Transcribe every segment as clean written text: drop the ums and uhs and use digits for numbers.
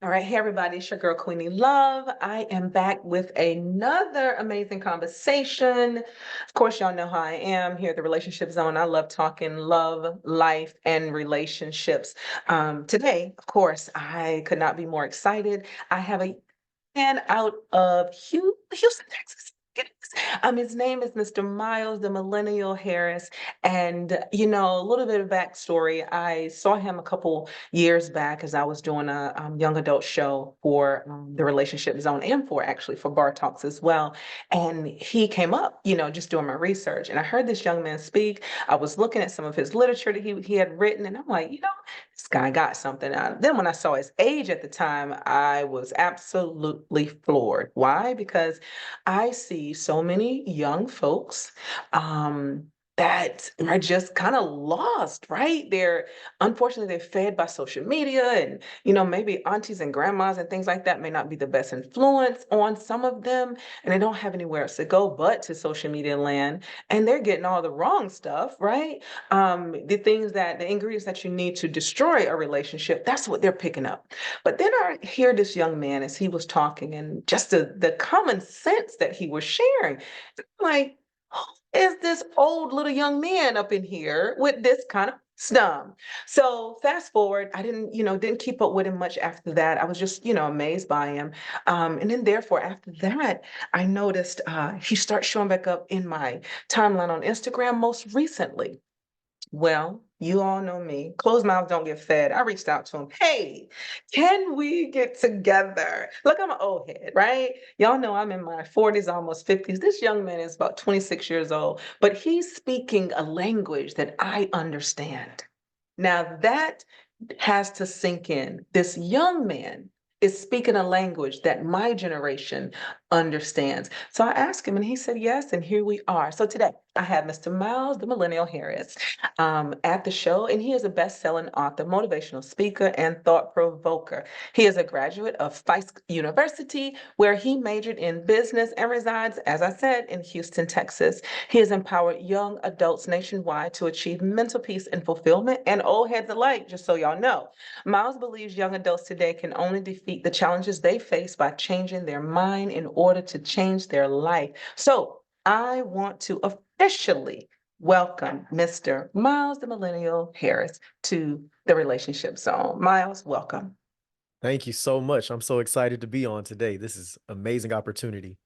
All right, hey everybody, it's your girl Queenie Love. I am back with another amazing conversation. Of course, y'all know how I am here at the Relationship Zone. I love talking love, life, and relationships. Today, of course, I could not be more excited. I have a man out of Houston, Texas. His name is Mr. Myles, the Millennial Harris. And, a little bit of backstory. I saw him a couple years back as I was doing a young adult show for the Relationship Zone and for Bar Talks as well. And he came up, just doing my research. And I heard this young man speak. I was looking at some of his literature that he had written, and I'm like, this guy got something out. Then when I saw his age at the time, I was absolutely floored. Why? Because I see so many young folks that are just kind of lost, right? Unfortunately, they're fed by social media, and, maybe aunties and grandmas and things like that may not be the best influence on some of them, and they don't have anywhere else to go but to social media land, and they're getting all the wrong stuff, right? The ingredients that you need to destroy a relationship, that's what they're picking up. But then I hear this young man as he was talking, and just the common sense that he was sharing. Like, who is this old little young man up in here with this kind of wisdom? So fast forward, I didn't keep up with him much after that. I was just, amazed by him. And then therefore after that, I noticed he starts showing back up in my timeline on Instagram most recently. Well, you all know me. Closed mouths don't get fed. I reached out to him. Hey, can we get together? Look, I'm an old head, right? Y'all know I'm in my 40s, almost 50s. This young man is about 26 years old, but he's speaking a language that I understand. Now that has to sink in. This young man is speaking a language that my generation understands. So I asked him, and he said yes, and here we are. So today I have Mr. Myles, the Millennial Harris, at the show, and he is a best-selling author, motivational speaker, and thought provoker. He is a graduate of Fisk University, where he majored in business and resides, as I said, in Houston, Texas. He has empowered young adults nationwide to achieve mental peace and fulfillment, and old heads alike, just so y'all know. Myles believes young adults today can only defeat the challenges they face by changing their mind in order to change their life. So I want to officially welcome Mr. Myles the Millennial Harris to the Relationship Zone. Myles, welcome. Thank you so much. I'm so excited to be on today. This is amazing opportunity.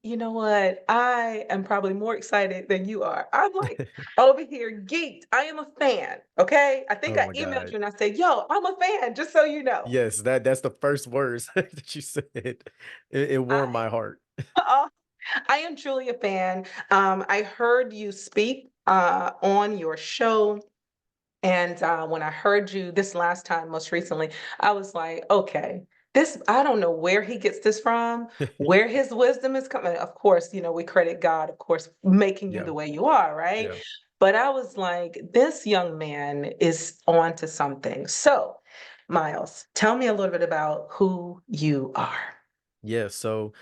You know what? I am probably more excited than you are. I'm like over here geeked. I am a fan. Okay. I think Oh I my emailed God. you and I said, yo, I'm a fan, just so you know. Yes, that's the first words that you said. It warmed I my heart. I am truly a fan. I heard you speak on your show. And when I heard you this last time, most recently, I was like, okay, I don't know where he gets this from, where his wisdom is coming. Of course, we credit God, of course, making you Yeah, the way you are, right? yeah. But I was like, this young man is on to something. So, Myles, tell me a little bit about who you are. Yeah, so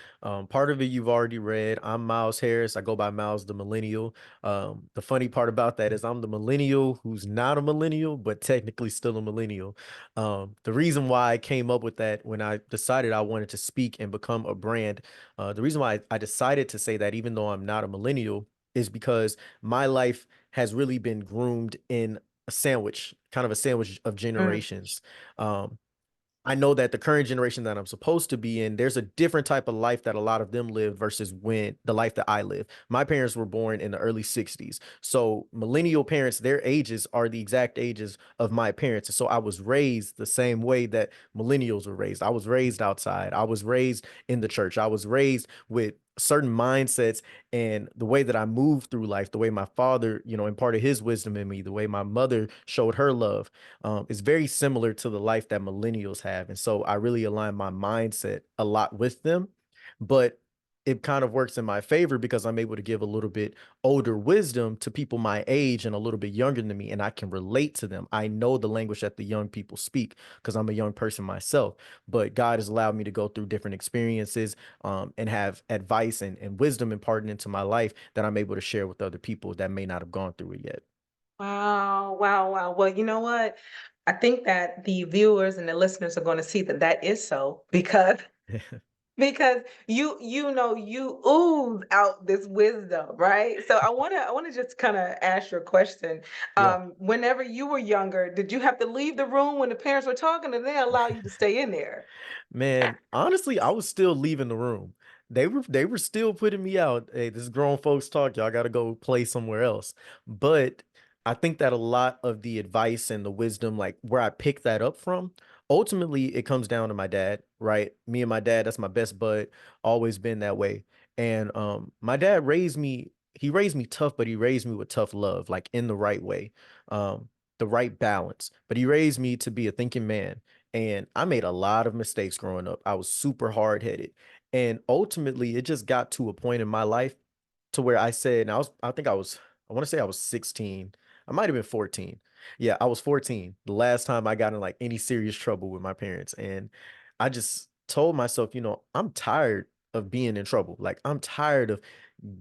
part of it you've already read. I'm Myles Harris. I go by Myles the Millennial. The funny part about that is I'm the millennial who's not a millennial, but technically still a millennial. The reason why I came up with that when I decided I wanted to speak and become a brand, the reason why I decided to say that, even though I'm not a millennial, is because my life has really been groomed in a sandwich, kind of a sandwich of Mm, generations. Um, I know that the current generation that I'm supposed to be in, there's a different type of life that a lot of them live versus when the life that I live. My parents were born in the early 60s. So millennial parents, their ages are the exact ages of my parents. And so I was raised the same way that millennials were raised. I was raised outside. I was raised in the church. I was raised with certain mindsets and the way that I moved through life, the way my father, imparted his wisdom in me, the way my mother showed her love, is very similar to the life that millennials have. And so I really align my mindset a lot with them. But it kind of works in my favor because I'm able to give a little bit older wisdom to people my age and a little bit younger than me, and I can relate to them. I know the language that the young people speak because I'm a young person myself. But God has allowed me to go through different experiences, and have advice and wisdom imparted into my life that I'm able to share with other people that may not have gone through it yet. wow, wow, wow. Well, you know what? I think that the viewers and the listeners are going to see that that is so because you ooze out this wisdom, right? So I want to just kind of ask you a question. Yeah. Whenever you were younger, did you have to leave the room when the parents were talking, or did they allow you to stay in there? Man, honestly, I was still leaving the room. They were still putting me out. Hey, this is grown folks talk. Y'all got to go play somewhere else. But I think that a lot of the advice and the wisdom, like where I picked that up from, ultimately it comes down to my dad, right? Me and my dad, that's my best bud, always been that way. And my dad raised me, he raised me tough, but he raised me with tough love, like in the right way, um, the right balance. But he raised me to be a thinking man. And I made a lot of mistakes growing up. I was super hard headed. And ultimately, it just got to a point in my life to where I said, and I want to say I was 16. I might have been 14. Yeah, I was 14 the last time I got in like any serious trouble with my parents. And I just told myself, I'm tired of being in trouble. Like, I'm tired of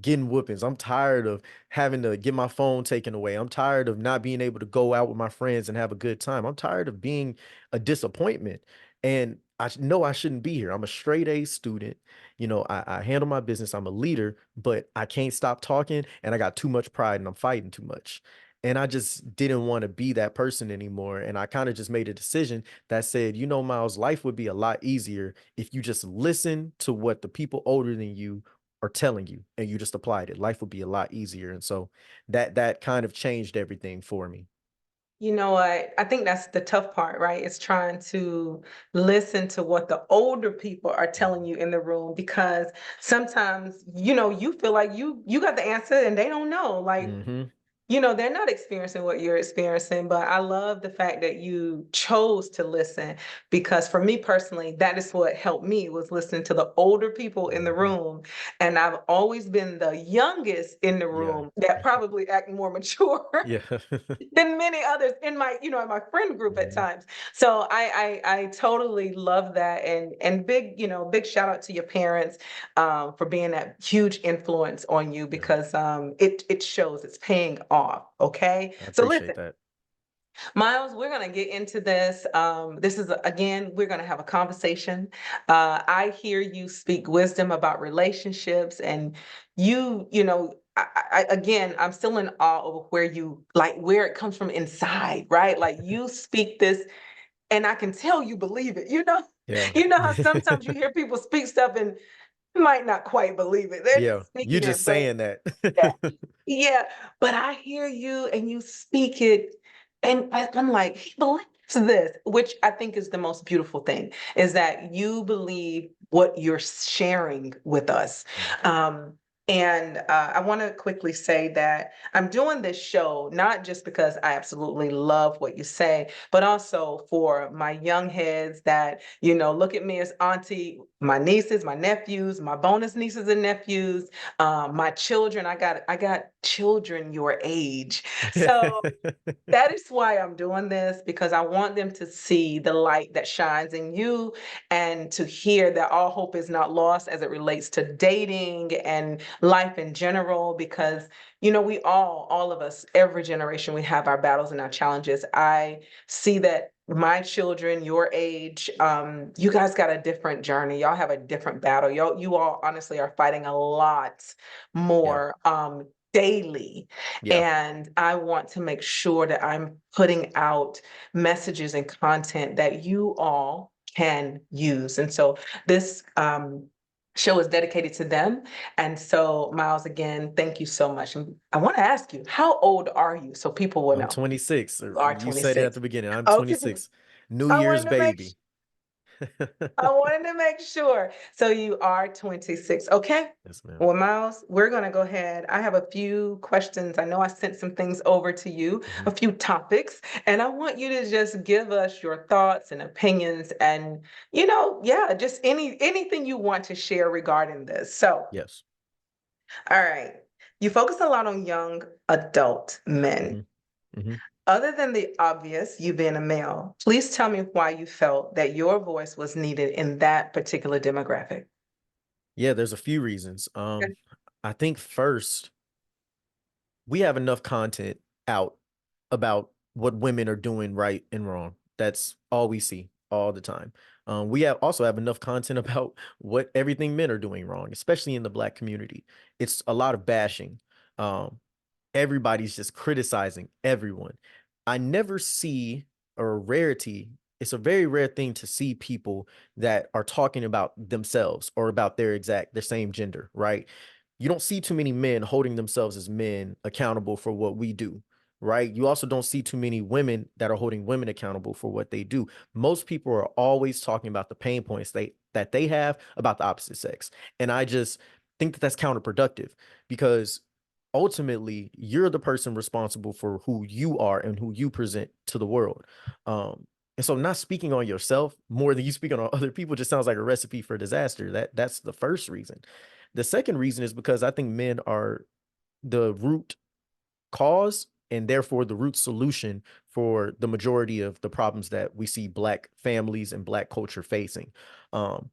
getting whoopings. I'm tired of having to get my phone taken away. I'm tired of not being able to go out with my friends and have a good time. I'm tired of being a disappointment. And know I shouldn't be here. I'm a straight A student. I handle my business. I'm a leader, but I can't stop talking and I got too much pride and I'm fighting too much. And I just didn't want to be that person anymore. And I kind of just made a decision that said, Myles, life would be a lot easier if you just listen to what the people older than you are telling you and you just applied it. Life would be a lot easier. And so that kind of changed everything for me. You know what? I think that's the tough part, right? It's trying to listen to what the older people are telling you in the room, because sometimes, you feel like you got the answer and they don't know. Like, Hmm. they're not experiencing what you're experiencing, but I love the fact that you chose to listen, because for me personally, that is what helped me, was listening to the older people in the Hmm. room. And I've always been the youngest in the Yeah. room that probably act more mature Yeah. than many others in my, in my friend group at Hmm. times. So I totally love that, and big, big shout out to your parents for being that huge influence on you, Yeah. because it shows, it's paying off. Okay, I so listen, appreciate that. Myles, we're going to get into this. This is, again, we're going to have a conversation. I hear you speak wisdom about relationships, and again, I'm still in awe of where it comes from inside, right? Like, you speak this, and I can tell you believe it. Yeah. You know how sometimes you hear people speak stuff and you might not quite believe it. They're Yeah. just You speaking just it, but saying that. yeah. Yeah, but I hear you and you speak it, and I'm like, he believes this, which I think is the most beautiful thing, is that you believe what you're sharing with us. Yeah. Um, and I want to quickly say that I'm doing this show not just because I absolutely love what you say, but also for my young heads that, look at me as auntie, my nieces, my nephews, my bonus nieces and nephews, my children. I got children your age. So that is why I'm doing this, because I want them to see the light that shines in you, and to hear that all hope is not lost as it relates to dating and life in general. Because, we all of us, every generation, we have our battles and our challenges. I see that my children, your age, you guys got a different journey. Y'all have a different battle. You all honestly are fighting a lot Yeah. more daily. Yeah. And I want to make sure that I'm putting out messages and content that you all can use. And so this show is dedicated to them. And so, Myles, again, thank you so much. And I want to ask you, how old are you? So people will I'm know. 26. You are You said it at 26. the beginning. I'm Okay. 26. New I Year's wanted to make baby. I wanted to make sure. So you are 26. Okay. Yes, ma'am. Well, Myles, we're going to go ahead. I have a few questions. I know I sent some things over to you, Mhm. a few topics, and I want you to just give us your thoughts and opinions, and, yeah, just anything you want to share regarding this. So, Yes. all right. You focus a lot on young adult men. Hmm. Hmm. Other than the obvious, you being a male, please tell me why you felt that your voice was needed in that particular demographic. Yeah, there's a few reasons. Okay. I think first, we have enough content out about what women are doing right and wrong. That's all we see all the time. We have also have enough content about what everything men are doing wrong, especially in the Black community. It's a lot of bashing. Um, Everybody's just criticizing everyone. I never see, or a rarity, it's a very rare thing to see people that are talking about themselves or about their same gender, right? You don't see too many men holding themselves as men accountable for what we do, right? You also don't see too many women that are holding women accountable for what they do. Most people are always talking about the pain points they have about the opposite sex. And I just think that that's counterproductive, because ultimately you're the person responsible for who you are and who you present to the world. And so not speaking on yourself more than you speaking on other people just sounds like a recipe for disaster. That's the first reason. The second reason is because I think men are the root cause and therefore the root solution for the majority of the problems that we see Black families and Black culture facing. Um,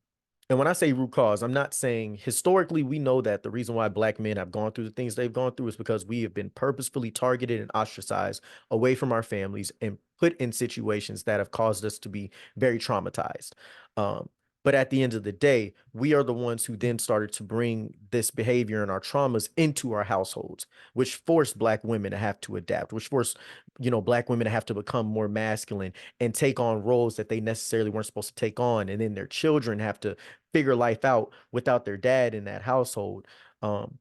and when I say root cause, I'm not saying historically we know that the reason why Black men have gone through the things they've gone through is because we have been purposefully targeted and ostracized away from our families and put in situations that have caused us to be very traumatized. Um, but at the end of the day, we are the ones who then started to bring this behavior and our traumas into our households, which forced Black women to have to adapt, which forced, Black women to have to become more masculine and take on roles that they necessarily weren't supposed to take on. And then their children have to figure life out without their dad in that household. And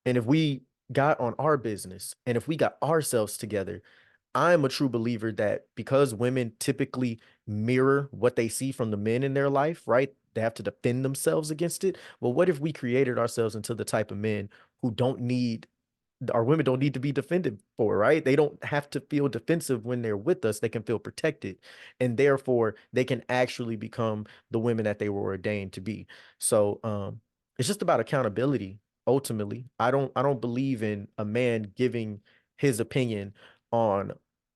if we got on our business and if we got ourselves together, I'm a true believer that because women typically mirror what they see from the men in their life, right? They have to defend themselves against it. Well, what if we created ourselves into the type of men who don't need our women don't need to be defended for, right? They don't have to feel defensive when they're with us. They can feel protected. And therefore they can actually become the women that they were ordained to be. So it's just about accountability ultimately. I don't believe in a man giving his opinion on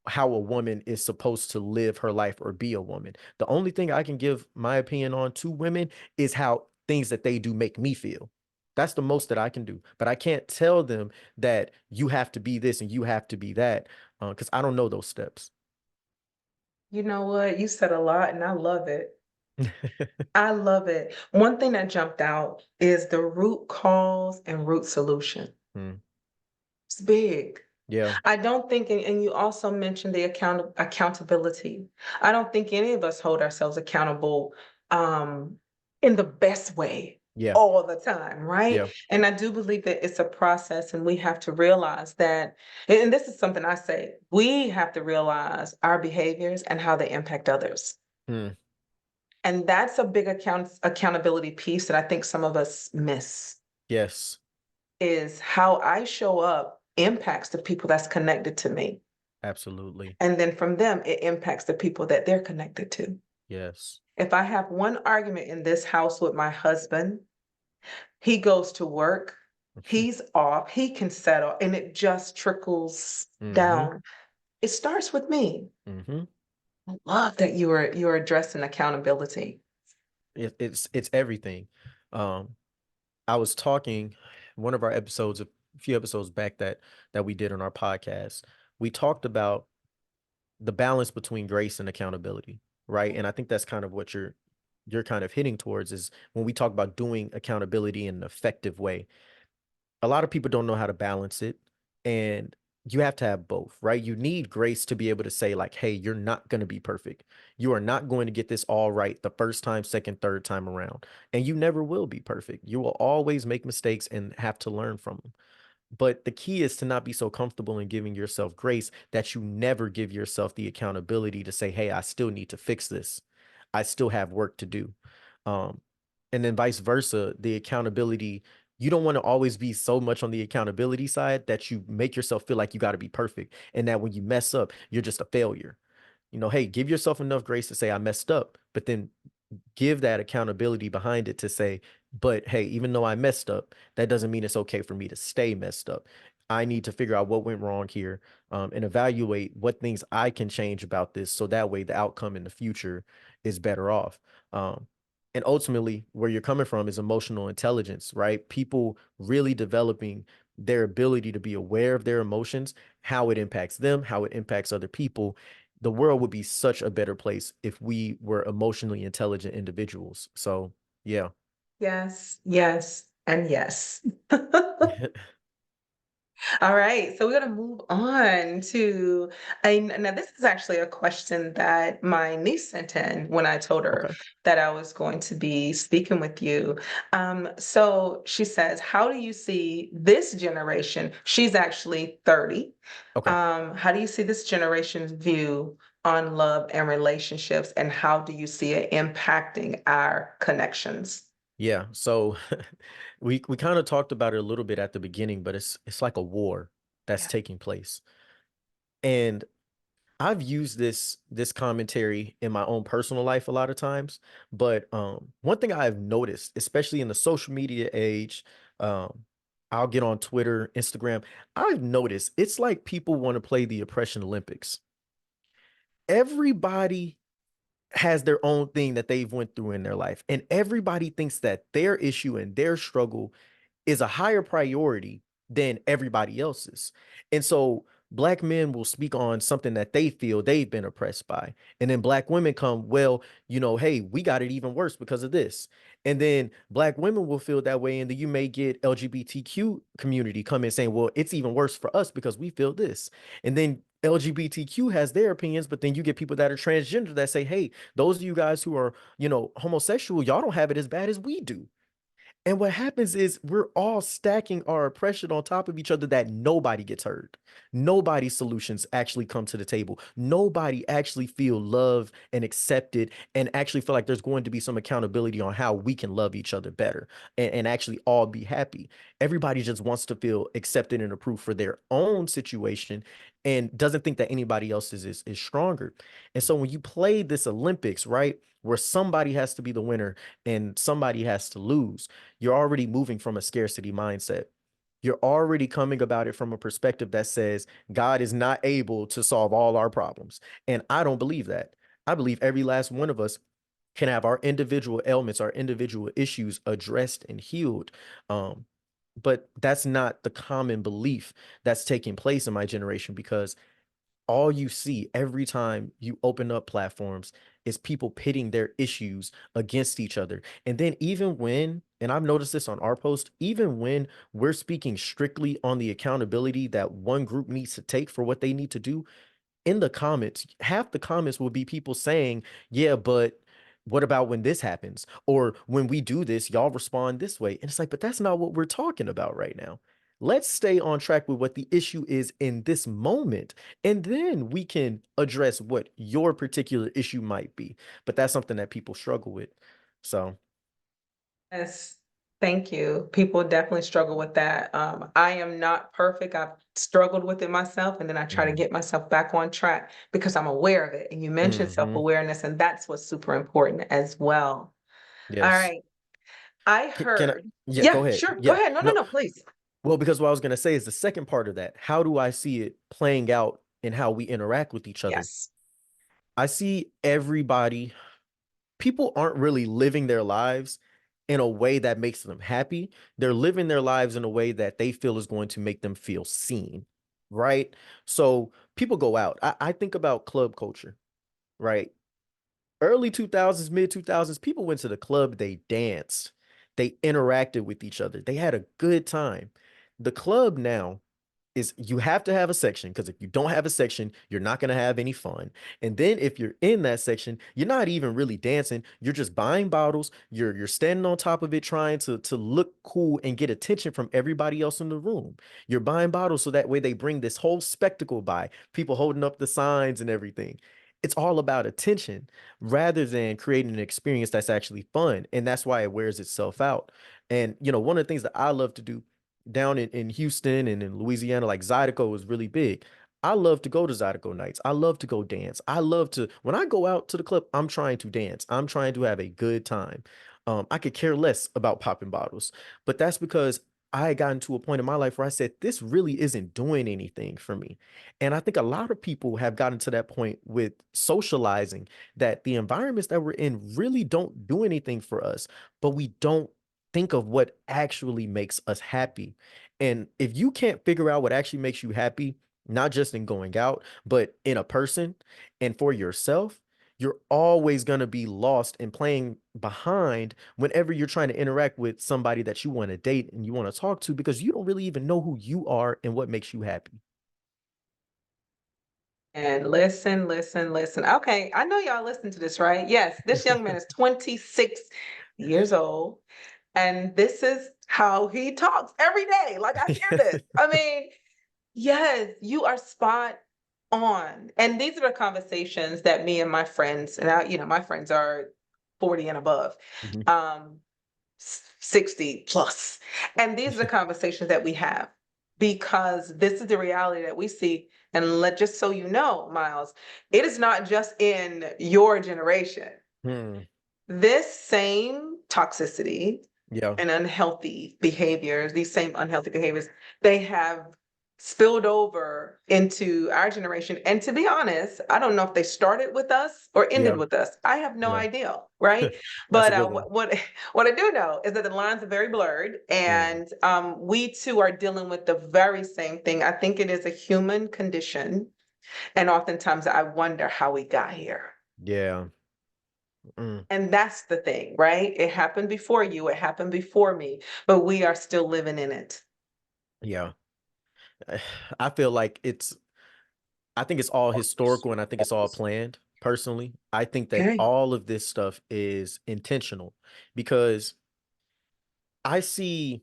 how a woman is supposed to live her life or be a woman. The only thing I can give my opinion on to women is how things that they do make me feel. That's the most that I can do. But I can't tell them that you have to be this and you have to be that, because I don't know those steps. You know what? You said a lot and I love it. I love it. One thing that jumped out is the root cause and root solution. Mm, It's big. yeah, I don't think, and you also mentioned the accountability. I don't think any of us hold ourselves accountable um, in the best way yeah, all the time, right? yeah. And I do believe that it's a process, and we have to realize that. And this is something I say: we have to realize our behaviors and how they impact others. Mm, And that's a big accountability piece that I think some of us miss, yes, is how I show up impacts the people that's connected to me. absolutely. And then from them, it impacts the people that they're connected to. Yes. If I have one argument in this house with my husband, he goes to work, he's off, he can settle, and it just trickles Mm-hmm. down. It starts with me. Mm-hmm. I love that you're addressing accountability. It's everything. Um, I was talking one of our episodes, a few episodes back that we did on our podcast. We talked about the balance between grace and accountability, right? And I think that's kind of what you're kind of hitting towards is when we talk about doing accountability in an effective way. A lot of people don't know how to balance it, and you have to have both, right? You need grace to be able to say like, hey, you're not going to be perfect. You are not going to get this all right the first time, second, third time around, and you never will be perfect. You will always make mistakes and have to learn from them. But the key is to not be so comfortable in giving yourself grace that you never give yourself the accountability to say, hey, I still need to fix this. I still have work to do. Um, and then vice versa, the accountability, you don't want to always be so much on the accountability side that you make yourself feel like you got to be perfect. And that when you mess up, you're just a failure. Hey, give yourself enough grace to say, I messed up, but then give that accountability behind it to say, but hey, even though I messed up, that doesn't mean it's okay for me to stay messed up. I need to figure out what went wrong here, and evaluate what things I can change about this so that way the outcome in the future is better off. Um, and ultimately, where you're coming from is emotional intelligence, right? People really developing their ability to be aware of their emotions, how it impacts them, how it impacts other people, the world would be such a better place if we were emotionally intelligent individuals. So, yeah. Yes, yes, and yes. All right, so we're going to move on to now this is actually a question that my niece sent in when I told her Okay. that I was going to be speaking with you. So she says, how do you see this generation? She's actually 30. Okay. How do you see this generation's view on love and relationships, and how do you see it impacting our connections? Yeah. So we kind of talked about it a little bit at the beginning, but it's like a war that's Yeah. taking place. And I've used this commentary in my own personal life a lot of times, but one thing I've noticed, especially in the social media age, um, I'll get on Twitter, Instagram. I've noticed it's like people want to play the oppression Olympics. Everybody has their own thing that they've went through in their life, and everybody thinks that their issue and their struggle is a higher priority than everybody else's. And so black men will speak on something that they feel they've been oppressed by. And then black women come, well, hey, we got it even worse because of this. And then black women will feel that way. And then you may get LGBTQ community come in saying, well, it's even worse for us because we feel this. And then LGBTQ has their opinions, but then you get people that are transgender that say, hey, those of you guys who are, homosexual, y'all don't have it as bad as we do. And what happens is we're all stacking our oppression on top of each other that nobody gets heard. Nobody's solutions actually come to the table. Nobody actually feel loved and accepted and actually feel like there's going to be some accountability on how we can love each other better and actually all be happy. Everybody just wants to feel accepted and approved for their own situation and doesn't think that anybody else is stronger. And so when you play this Olympics, right, where somebody has to be the winner and somebody has to lose, you're already moving from a scarcity mindset. You're already coming about it from a perspective that says God is not able to solve all our problems. And I don't believe that. I believe every last one of us can have our individual ailments, our individual issues addressed and healed. Um, but that's not the common belief that's taking place in my generation because all you see every time you open up platforms is people pitting their issues against each other. And then even when, and I've noticed this on our post, even when we're speaking strictly on the accountability that one group needs to take for what they need to do, in the comments, half the comments will be people saying, yeah, but what about when this happens? Or when we do this, y'all respond this way. And it's like, but that's not what we're talking about right now. Let's stay on track with what the issue is in this moment. And then we can address what your particular issue might be. But that's something that people struggle with. So, Yes, thank you. People definitely struggle with that. I am not perfect. I've struggled with it myself, and then I try to mhm, get myself back on track because I'm aware of it. And you mentioned mhm, self-awareness, and that's what's super important as well. All yes. right. I Can I? heard. Yeah, go Yeah, ahead. sure. Go Yeah. ahead. No, no, No, no, please. well, because what I was going to say is the second part of that. How do I see it playing out in how we interact with each other? Yes. I see everybody, people aren't really living their lives in a way that makes them happy. They're living their lives in a way that they feel is going to make them feel seen, right? So people go out. I think about club culture, right? Early 2000s, mid 2000s, people went to the club, they danced, they interacted with each other, they had a good time. The club now is you have to have a section because if you don't have a section, you're not going to have any fun. And then if you're in that section, you're not even really dancing. You're just buying bottles. You're standing on top of it trying to look cool and get attention from everybody else in the room. You're buying bottles so that way they bring this whole spectacle by, people holding up the signs and everything. It's all about attention rather than creating an experience that's actually fun. And that's why it wears itself out. And one of the things that I love to do down in Houston and in Louisiana, like Zydeco is really big. I love to go to Zydeco nights. I love to go dance. I love to, when I go out to the club, I'm trying to dance. I'm trying to have a good time. I could care less about popping bottles, but that's because I had gotten to a point in my life where I said, this really isn't doing anything for me. And I think a lot of people have gotten to that point with socializing that the environments that we're in really don't do anything for us, but we don't think of what actually makes us happy. And if you can't figure out what actually makes you happy, not just in going out, but in a person and for yourself, you're always going to be lost and playing behind whenever you're trying to interact with somebody that you want to date and you want to talk to, because you don't really even know who you are and what makes you happy. And listen, listen, listen. Okay, I know y'all listen to this, right? Yes, this young man is 26 years old, and this is how he talks every day. Like, I hear this. I mean, yes, you are spot on. And these are the conversations that me and my friends, and my friends are 40 and above, Mhm. um, 60 plus. And these are the conversations that we have because this is the reality that we see. And just so you know, Myles, it is not just in your generation. Hmm. This same toxicity Yeah. and unhealthy behaviors, these same unhealthy behaviors, they have spilled over into our generation. And to be honest, I don't know if they started with us or ended Yeah. with us. I have no Yeah. idea, right? That's But a good one. what I do know is that the lines are very blurred, Mm. and we too are dealing with the very same thing. I think it is a human condition, and oftentimes I wonder how we got here. Yeah. Mm. And that's the thing, right? It happened before you, it happened before me, but we are still living in it. Yeah. I feel like I think it's all historical and I think it's all planned personally. I think that Okay. all of this stuff is intentional because I see,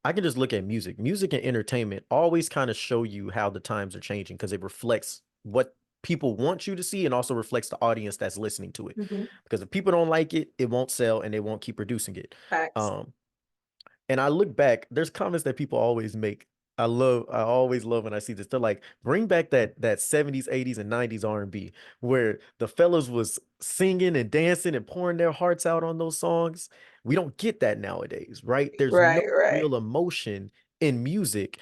I can just look at music. Music and entertainment always kind of show you how the times are changing because it reflects what people want you to see and also reflects the audience that's listening to it. Mhm. Because if people don't like it, it won't sell and they won't keep producing it. Facts. Um, And I look back, there's comments that people always make. I always love when I see this. They're like, bring back that 70s, 80s, and 90s R&B where the fellas was singing and dancing and pouring their hearts out on those songs. We don't get that nowadays, right? There's no Right, right. real emotion in music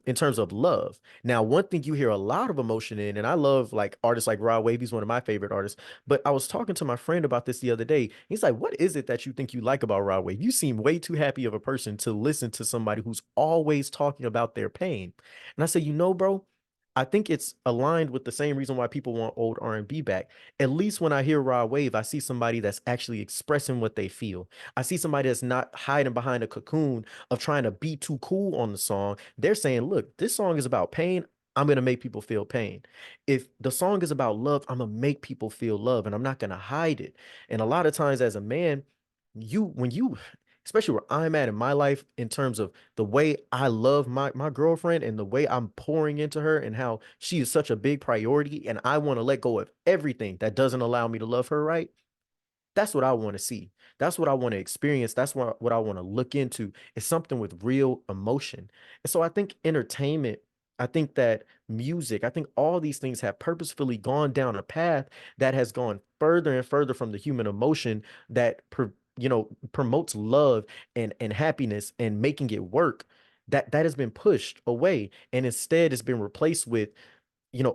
in terms of love. Now, one thing you hear a lot of emotion in, and I love like artists like Rod Wave, he's one of my favorite artists. But I was talking to my friend about this the other day. He's like, what is it that you think you like about Rod Wave? You seem way too happy of a person to listen to somebody who's always talking about their pain. And I said, bro, I think it's aligned with the same reason why people want old R&B back. At least when I hear Rod Wave, I see somebody that's actually expressing what they feel. I see somebody that's not hiding behind a cocoon of trying to be too cool on the song. They're saying, look, this song is about pain. I'm going to make people feel pain. If the song is about love, I'm going to make people feel love and I'm not going to hide it. And a lot of times as a man, when you, especially where I'm at in my life in terms of the way I love my girlfriend and the way I'm pouring into her and how she is such a big priority and I want to let go of everything that doesn't allow me to love her right, that's what I want to see. That's what I want to experience. That's what I want to look into. Is something with real emotion. And so I think entertainment, I think that music, I think all these things have purposefully gone down a path that has gone further and further from the human emotion that promotes love and happiness and making it work. That has been pushed away and instead it's been replaced with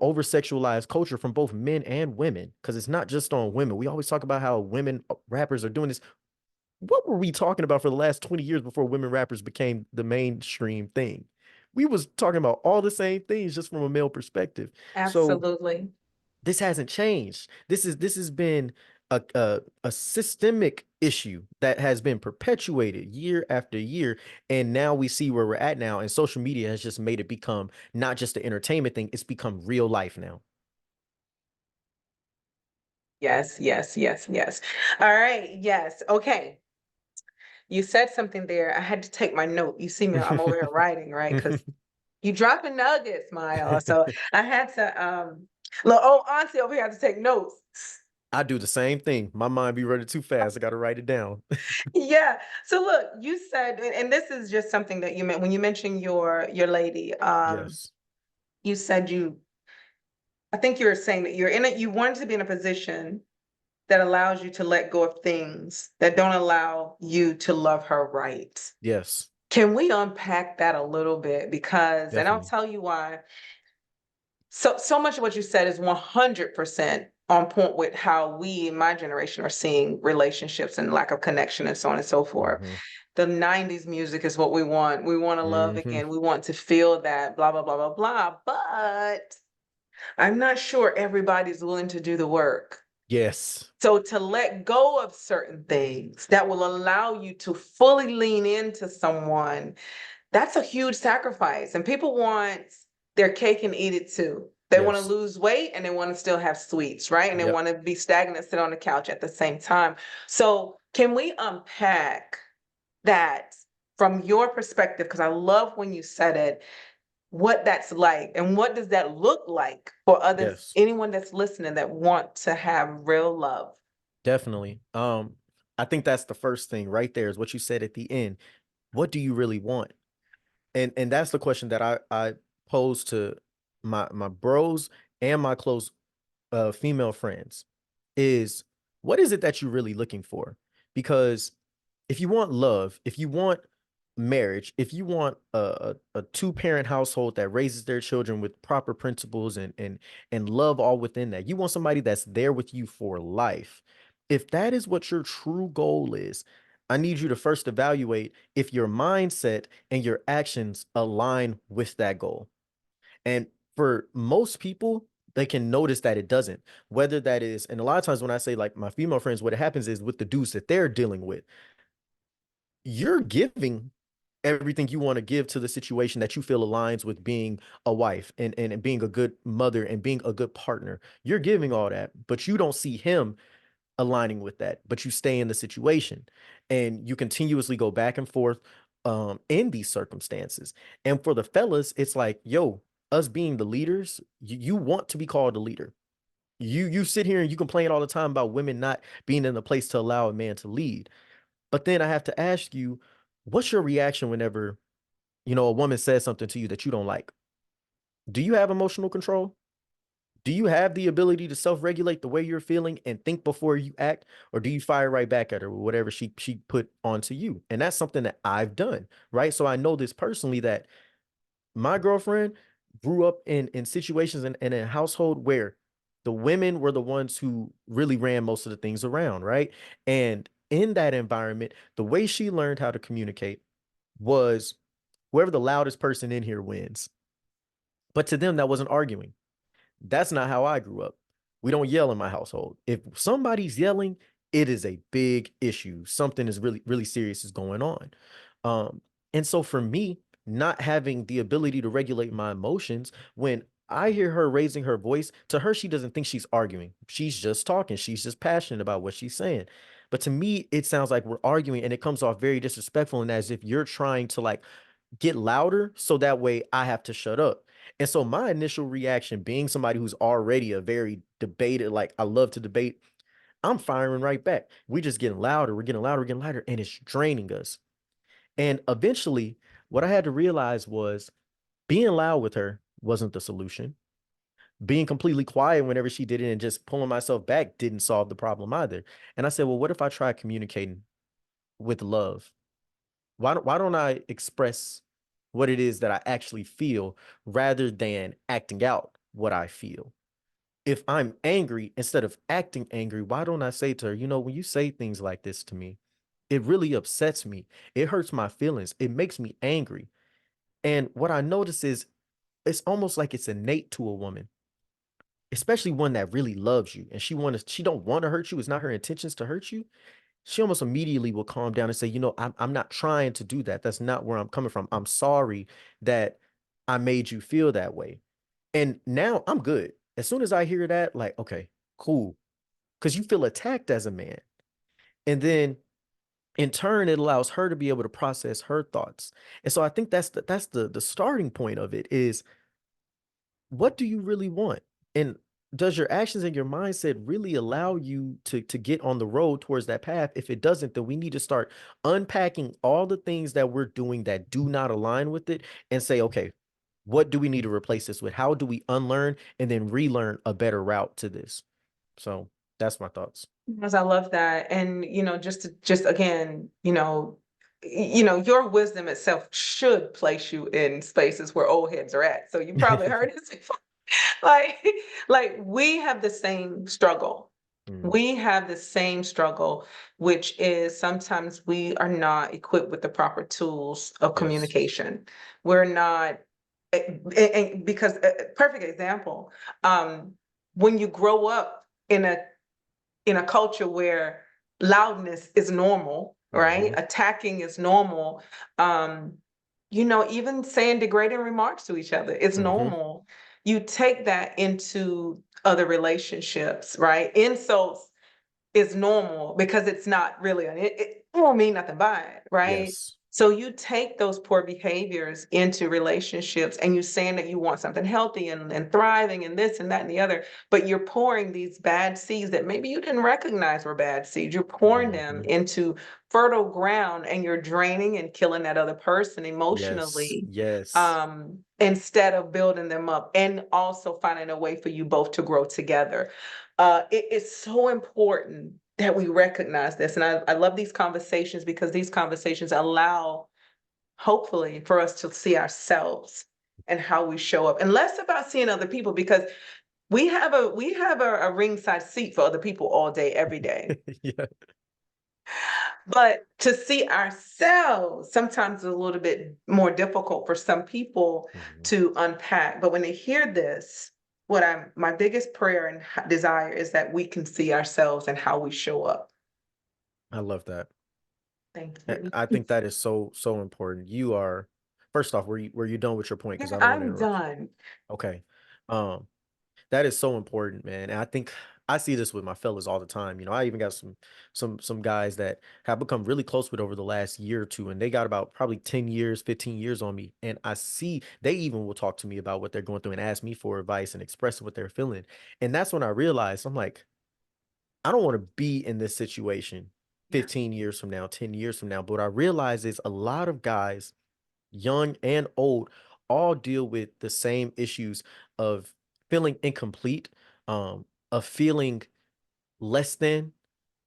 over sexualized culture from both men and women because it's not just on women. We always talk about how women rappers are doing this. What were we talking about for the last 20 years before women rappers became the mainstream thing? We was talking about all the same things just from a male perspective. So Absolutely. this hasn't changed. This has been a systemic issue that has been perpetuated year after year. And now we see where we're at now. And social media has just made it become not just the entertainment thing, it's become real life now. Yes, yes, yes, yes. All right. Yes. Okay. You said something there. I had to take my note. You see me, I'm over here writing, right? Because you dropping nuggets, Maya. So I had to look, oh, auntie over here had to take notes. I do the same thing. My mind be running too fast. I got to write it down. Yeah. So look, you said, and this is just something that you meant when you mentioned your lady. Yes. You said I think you were saying that you wanted to be in a position that allows you to let go of things that don't allow you to love her right. Yes. Can we unpack that a little bit? Because, and I'll Definitely. tell you why. So much of what you said is 100% on point with how we in my generation are seeing relationships and lack of connection and so on and so forth. Hmm. the 90s music is what we want. We want to love Hmm. again. We want to feel that, blah, blah, blah, blah, blah. But I'm not sure everybody's willing to do the work. Yes. So to let go of certain things that will allow you to fully lean into someone, that's a huge sacrifice. And people want their cake and eat it too. They want to Yes. lose weight and they want to still have sweets, right? And they Yep. want to be stagnant, sit on the couch at the same time. So can we unpack that from your perspective? Because I love when you said it, what that's like and what does that look like for others, Yes. anyone that's listening that want to have real love. Definitely. I think that's the first thing right there is what you said at the end. What do you really want? And that's the question that I pose to my bros and my close female friends is what is it that you're really looking for? Because if you want love, if you want marriage, if you want a two-parent household that raises their children with proper principles and love all within that, you want somebody that's there with you for life. If that is what your true goal is, I need you to first evaluate if your mindset and your actions align with that goal. And for most people, they can notice that it doesn't. Whether that is, and a lot of times when I say like my female friends, what happens is with the dudes that they're dealing with, you're giving everything you want to give to the situation that you feel aligns with being a wife and being a good mother and being a good partner. You're giving all that, but you don't see him aligning with that, but you stay in the situation and you continuously go back and forth in these circumstances. And for the fellas, it's like, yo, us being the leaders, you want to be called a leader. You sit here and you complain all the time about women not being in the place to allow a man to lead. But then I have to ask you, what's your reaction whenever, a woman says something to you that you don't like? Do you have emotional control? Do you have the ability to self-regulate the way you're feeling and think before you act, or do you fire right back at her with whatever she put onto you? And that's something that I've done, right? So I know this personally that my girlfriend grew up in situations in a household where the women were the ones who really ran most of the things around, right? And in that environment, the way she learned how to communicate was whoever the loudest person in here wins. But to them, that wasn't arguing. That's not how I grew up. We don't yell in my household. If somebody's yelling, it is a big issue. Something is really, really serious is going on. Um, and so for me, not having the ability to regulate my emotions, when I hear her raising her voice, to her, she doesn't think she's arguing. She's just talking. She's just passionate about what she's saying. But to me, it sounds like we're arguing and it comes off very disrespectful and as if you're trying to like get louder so that way I have to shut up. And so my initial reaction, being somebody who's already a very debated, like I love to debate, I'm firing right back. We just getting louder, we're getting louder, we're getting louder, and it's draining us. And eventually, what I had to realize was being loud with her wasn't the solution. Being completely quiet whenever she did it and just pulling myself back didn't solve the problem either. And I said, well, what if I try communicating with love? Why don't I express what it is that I actually feel rather than acting out what I feel? If I'm angry, instead of acting angry, why don't I say to her, when you say things like this to me, it really upsets me. It hurts my feelings. It makes me angry. And what I notice is it's almost like it's innate to a woman, especially one that really loves you and she don't want to hurt you. It's not her intentions to hurt you. She almost immediately will calm down and say, I'm not trying to do that. That's not where I'm coming from. I'm sorry that I made you feel that way. And now I'm good. As soon as I hear that, like, okay, cool. Because you feel attacked as a man. And then in turn, it allows her to be able to process her thoughts. And so I think that's the starting point of it is what do you really want? And does your actions and your mindset really allow you to get on the road towards that path? If it doesn't, then we need to start unpacking all the things that we're doing that do not align with it and say, okay, what do we need to replace this with? How do we unlearn and then relearn a better route to this? So that's my thoughts. Yes, I love that. And just again, your wisdom itself should place you in spaces where old heads are at. So you probably heard this before. Like, like we have the same struggle. Mm. We have the same struggle, which is sometimes we are not equipped with the proper tools of Yes. communication. We're not, because perfect example, um, when you grow up in a culture where loudness is normal, right? Hmm. Attacking is normal. Um, even saying degrading remarks to each other is Hmm. normal. You take that into other relationships, right? Insults is normal because it's not really it won't mean nothing by it, right? Yes. So you take those poor behaviors into relationships and you're saying that you want something healthy and thriving and this and that and the other, but you're pouring these bad seeds that maybe you didn't recognize were bad seeds. You're pouring them Hmm. into fertile ground and you're draining and killing that other person Yes. emotionally, Yes. instead of building them up and also finding a way for you both to grow together. It is so important that we recognize this. And I love these conversations because these conversations allow, hopefully, for us to see ourselves and how we show up, and less about seeing other people because we have a ringside seat for other people all day, every day. Yeah. But to see ourselves sometimes is a little bit more difficult for some people Mhm. to unpack. But when they hear this, my biggest prayer and desire is that we can see ourselves and how we show up. I love that. Thank And you. I think that is so, so important. You are, first off, were you done with your point? Because Yeah, I don't want to I'm interrupt you. done. Okay. Um, that is so important, man. And I think I see this with my fellas all the time. I even got some guys that have become really close with over the last year or two, and they got about probably 10 years, 15 years on me. And I see they even will talk to me about what they're going through and ask me for advice and express what they're feeling. And that's when I realized I'm like, I don't want to be in this situation Yeah. 15 years from now, 10 years from now. But what I realize is a lot of guys, young and old, all deal with the same issues of feeling incomplete, of feeling less than.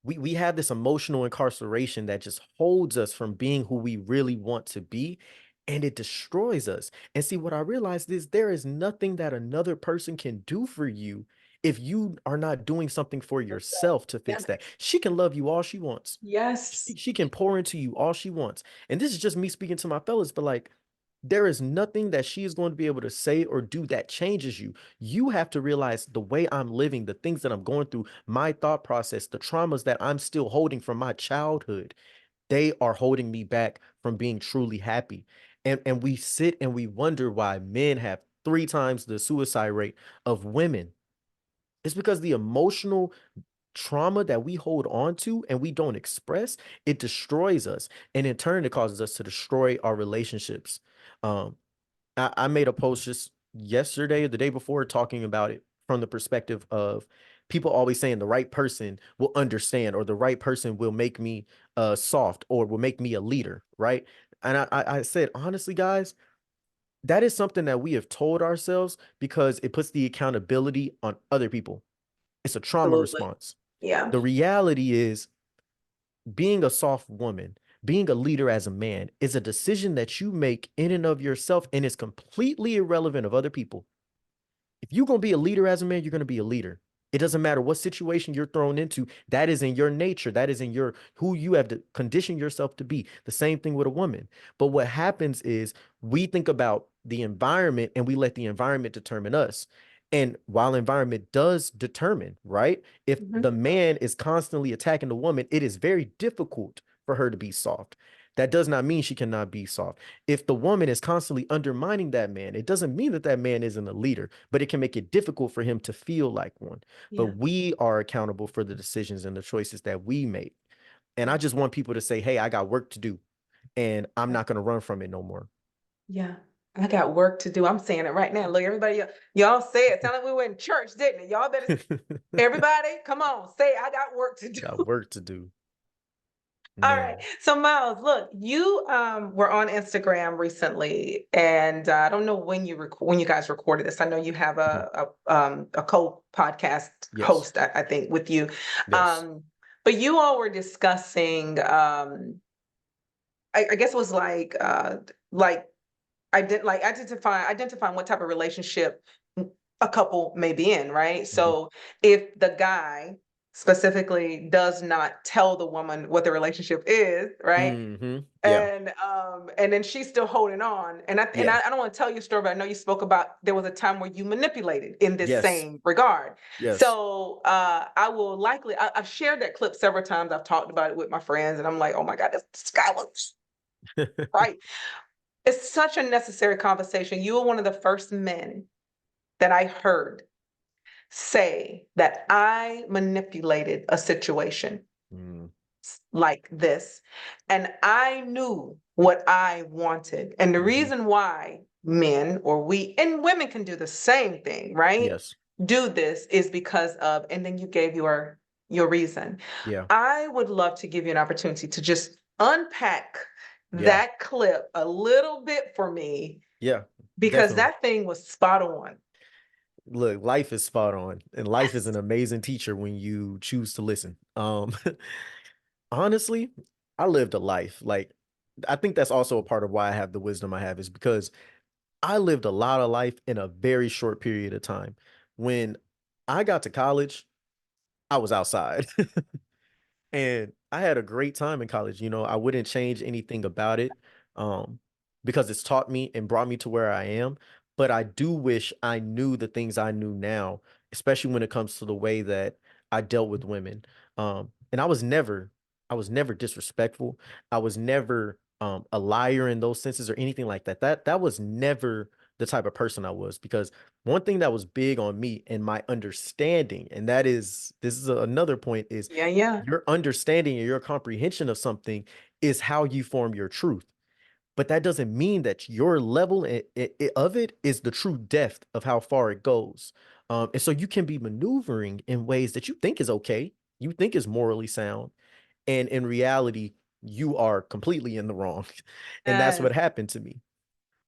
We have this emotional incarceration that just holds us from being who we really want to be, and it destroys us. And see, what I realized is there is nothing that another person can do for you if you are not doing something for yourself to Yeah. fix that. She can love you all she wants. Yes. She can pour into you all she wants. And this is just me speaking to my fellas, but like there is nothing that she is going to be able to say or do that changes you. You have to realize the way I'm living, the things that I'm going through, my thought process, the traumas that I'm still holding from my childhood, they are holding me back from being truly happy. And we sit and we wonder why men have 3 times the suicide rate of women. It's because the emotional trauma that we hold on to and we don't express, it destroys us. And in turn, it causes us to destroy our relationships. Um, I made a post just yesterday or the day before talking about it from the perspective of people always saying the right person will understand or the right person will make me soft or will make me a leader, right? And I said, honestly, guys, that is something that we have told ourselves because it puts the accountability on other people. It's a trauma Absolutely. response. Yeah. The reality is being a soft woman, being a leader as a man is a decision that you make in and of yourself and is completely irrelevant of other people. If you're going to be a leader as a man, you're going to be a leader. It doesn't matter what situation you're thrown into. That is in your nature. That is in your who you have to condition yourself to be. The same thing with a woman. But what happens is we think about the environment and we let the environment determine us. And while environment does determine, right? If Mhm. the man is constantly attacking the woman, it is very difficult for her to be soft. That does not mean she cannot be soft. If the woman is constantly undermining that man, it doesn't mean that that man isn't a leader, but it can make it difficult for him to feel like one. But Yeah. we are accountable for the decisions and the choices that we make. And I Yeah. just want people to say, hey, I got work to do and I'm Yeah. not going to run from it no more. Yeah. I got work to do. I'm saying it right now. Look, everybody, y'all say it. Sound like we were in church, didn't it? Y'all better, everybody, come on, say I got work to do. Got work to do, All right. man. So Miles, look, you were on Instagram recently, and I don't know when you guys recorded this. I know you have Mhm. a co-podcast Yes. host, I think, with you. Yes. Um, but you all were discussing I guess it was like identifying what type of relationship a couple may be in, right? Mhm. So if the guy specifically does not tell the woman what the relationship is, right? Yeah. And then she's still holding on. And Yeah. I don't want to tell you a story, but I know you spoke about there was a time where you manipulated in this Yes. same regard. Yes. So I will likely I've shared that clip several times. I've talked about it with my friends, and I'm like, oh my God, this guy was right. It's such a necessary conversation. You were one of the first men that I heard say that I manipulated a situation Mm, like this. And I knew what I wanted. And the mhm. reason why men or we and women can do the same thing, right? Yes. Do this is because of, and then you gave your reason. Yeah. I would love to give you an opportunity to just unpack Yeah. that clip a little bit for me Yeah. because Definitely. that thing was spot on. Look, life is spot on, and life is an amazing teacher when you choose to listen. Honestly, I lived a life. Like, I think that's also a part of why I have the wisdom I have is because I lived a lot of life in a very short period of time. When I got to college, I was outside. And I had a great time in college. I wouldn't change anything about it, um, because it's taught me and brought me to where I am. But I do wish I knew the things I knew now, especially when it comes to the way that I dealt with women. And I was never disrespectful. I was never a liar in those senses or anything like that. That was never the type of person I was, because one thing that was big on me and my understanding, and this is another point, is Yeah, yeah. your understanding and your comprehension of something is how you form your truth. But that doesn't mean that your level of it is the true depth of how far it goes. And so you can be maneuvering in ways that you think is okay, you think is morally sound, and in reality, you are completely in the wrong. And that's Yes. what happened to me.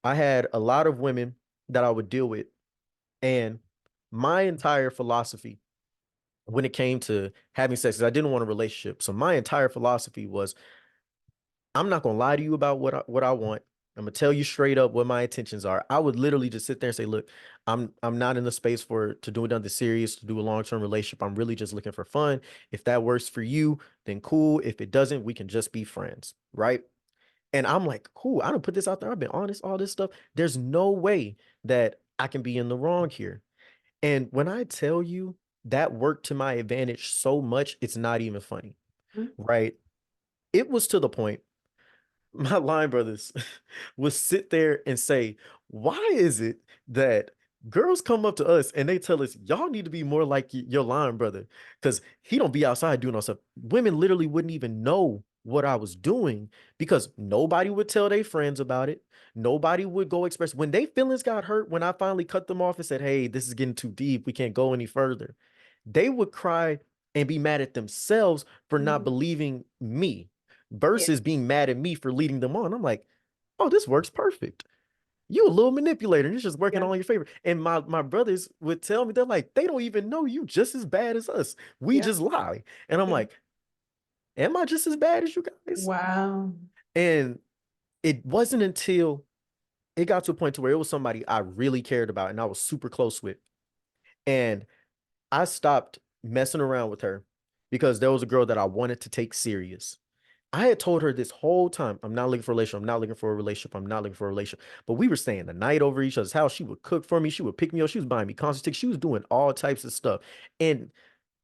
I had a lot of women that I would deal with, and my entire philosophy when it came to having sex, 'cause I didn't want a relationship. So my entire philosophy was, I'm not gonna lie to you about what I want. I'm gonna tell you straight up what my intentions are. I would literally just sit there and say, look, I'm not in the space for to do nothing serious, to do a long-term relationship. I'm really just looking for fun. If that works for you, then cool. If it doesn't, we can just be friends, right? And I'm like, cool, I don't put this out there. I've been honest, all this stuff. There's no way that I can be in the wrong here. And when I tell you that worked to my advantage so much, it's not even funny, Mhm. right? It was to the point my line brothers would sit there and say, why is it that girls come up to us and they tell us, y'all need to be more like your line brother? Because he don't be outside doing all stuff. Women literally wouldn't even know what I was doing because nobody would tell their friends about it. Nobody would go express when they feelings got hurt. When I finally cut them off and said, hey, this is getting too deep, we can't go any further, they would cry and be mad at themselves for not Mhm. believing me Yeah, versus being mad at me for leading them on. I'm like, oh, this works perfect. You a little manipulator, and it's just working yeah, all in your favor. And my brothers would tell me, they're like, they don't even know you just as bad as us. We yeah, just lie. And I'm yeah. like, am I just as bad as you guys? Wow. And it wasn't until it got to a point to where it was somebody I really cared about and I was super close with. And I stopped messing around with her because there was a girl that I wanted to take serious. I had told her this whole time, I'm not looking for a relationship. I'm not looking for a relationship. I'm not looking for a relationship. But we were staying the night over each other's house. She would cook for me. She would pick me up. She was buying me concert tickets. She was doing all types of stuff. And